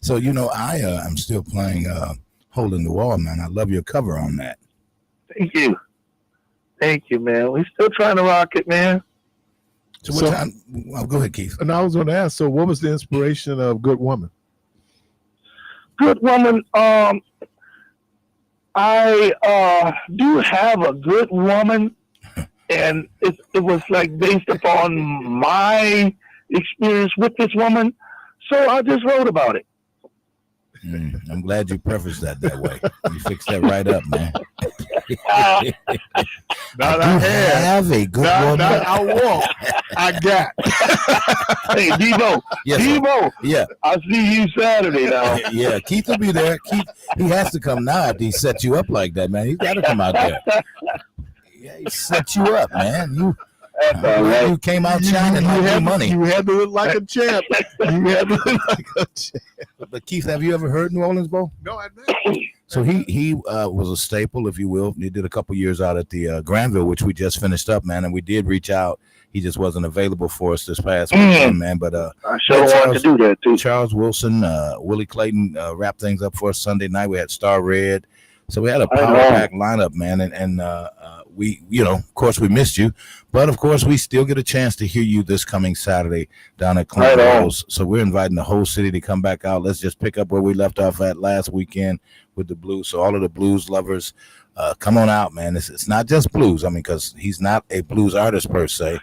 So I'm still playing Hole in the Wall, man. I love your cover on that. Thank you, man. We still trying to rock it, man. So what time? Well, go ahead, Keith. And I was going to ask, so what was the inspiration of Good Woman? Good Woman. I do have a good woman, and it was like based upon my experience with this woman, so I just wrote about it. I'm glad you prefaced that way. You fixed that right up, man. Not I have a good woman. Not I want. I got. Hey, Devo. Yes, Devo. Yeah. I'll see you Saturday now. Yeah, Keith will be there. Keith, he has to come now after he set you up like that, man. He's got to come out there. Yeah, he set you up, man. You came out shining like money. You had to look like a champ. But Keith, have you ever heard New Orleans Bowl? No, I've never. So he was a staple, if you will. He did a couple years out at the Granville, which we just finished up, man. And we did reach out. He just wasn't available for us this past weekend, man. But I sure wanted to do that too. Charles Wilson, Willie Clayton wrapped things up for us Sunday night. We had Star Red. So we had a power-packed lineup, man. And we, of course, we missed you. But, of course, we still get a chance to hear you this coming Saturday down at Clinton Rose. So we're inviting the whole city to come back out. Let's just pick up where we left off at last weekend with the blues. So all of the blues lovers, come on out, man. It's not just blues. I mean, because he's not a blues artist per se,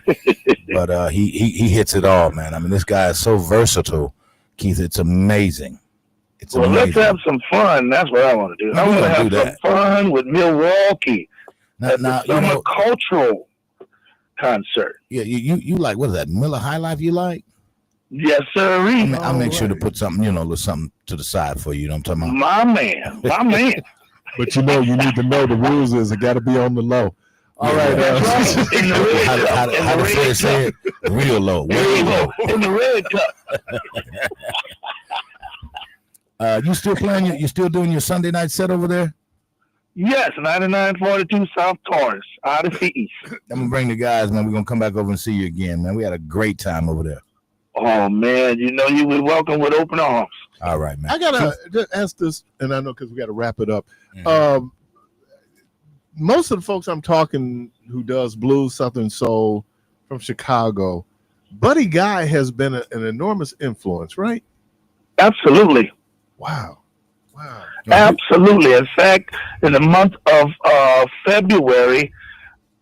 but he hits it all, man. I mean, this guy is so versatile, Keith. It's amazing. It's amazing. Let's have some fun. That's what I want to do. I want to have some fun with Milwaukee. Now summer cultural concert. Yeah, you like, what is that, Miller High Life you like? Yes, sir. I'll make sure to put something, something to the side for you. You know what I'm talking My about? man. But you need to know the rules is it got to be on the low. All right. How the Fred say it? Real low. Way low. In the red cup. You still playing? You still doing your Sunday night set over there? Yes, 9942 South Torrance, Odyssey East. I'm gonna bring the guys, man. We're gonna come back over and see you again, man. We had a great time over there. Oh man, you were welcome with open arms. All right, man. I gotta just ask this, and I know because we got to wrap it up. Mm-hmm. Most of the folks I'm talking who does blues, southern soul from Chicago, Buddy Guy has been an enormous influence, right? Absolutely. Wow. Absolutely. In fact, in the month of February,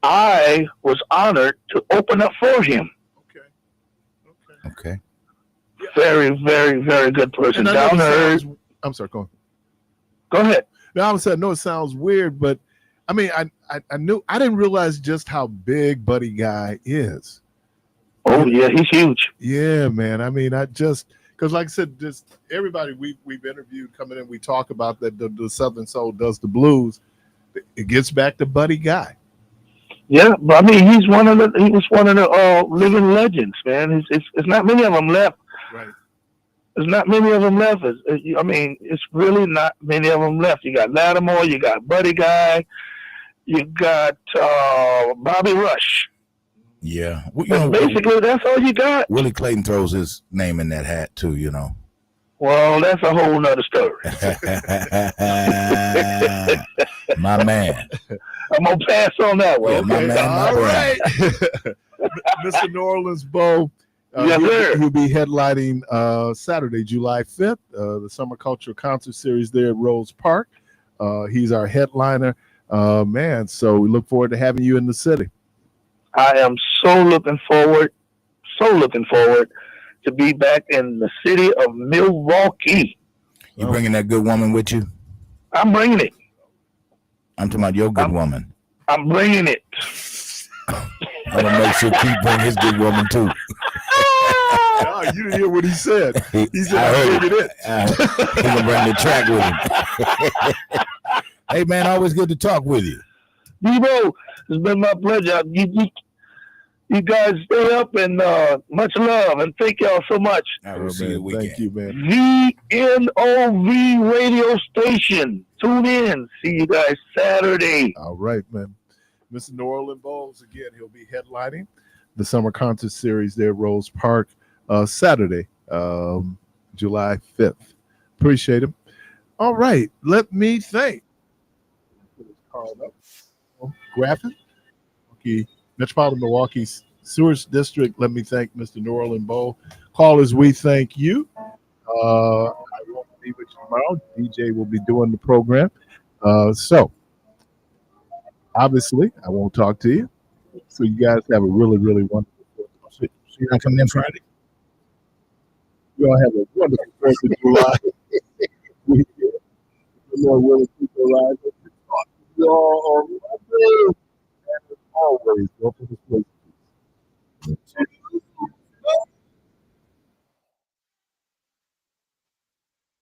I was honored to open up for him. Okay. Very, very, very good person. Down to earth. I'm sorry, go on. Go ahead. No, I was saying, no, it sounds weird, but I mean, I didn't realize just how big Buddy Guy is. Oh yeah, he's huge. Yeah, man. I mean, because like I said, just everybody we've interviewed coming in, we talk about that the Southern Soul does the blues. It gets back to Buddy Guy. Yeah, but I mean, he was one of the living legends, man. It's not many of them left. Right. There's not many of them left. I mean, it's really not many of them left. You got Lattimore, you got Buddy Guy, you got Bobby Rush. Yeah. Basically, that's all you got. Willie Clayton throws his name in that hat too, Well, that's a whole nother story. My man. I'm going to pass on that one. Yeah, my man, all right. Mr. New Orleans Bo. Yes, sir. He'll be headlining Saturday, July 5th, the Summer Cultural Concert Series there at Rose Park. He's our headliner, man. So we look forward to having you in the city. I am so looking forward to be back in the city of Milwaukee. You bringing that good woman with you? I'm bringing it. I'm talking about your good woman. I'm bringing it. I'm going to make sure Keith bring his good woman too. Oh, you didn't hear what he said. He said, I I heard figured it. He's gonna bring the track with him. Hey man, always good to talk with you. BEAU, it's been my pleasure. You guys stay up and much love and thank y'all so much. I will see you weekend. Thank you, man. VNOV radio station. Tune in. See you guys Saturday. All right, man. Mr. New Orleans Bowles, again, he'll be headlining the summer concert series there at Rose Park Saturday, July 5th. Appreciate him. All right, let me thank GRAFFIN, Metropolitan Milwaukee Sewage District. Let me thank Mr. New Orleans Bowles. Callers, we thank you. I won't be with you tomorrow. DJ will be doing the program. So, obviously, I won't talk to you. So you guys have a really, really wonderful 4th. So you're not coming in Friday? You all have a wonderful 4th of July. Lord willing, keep your lives. You all are always. Go for this place.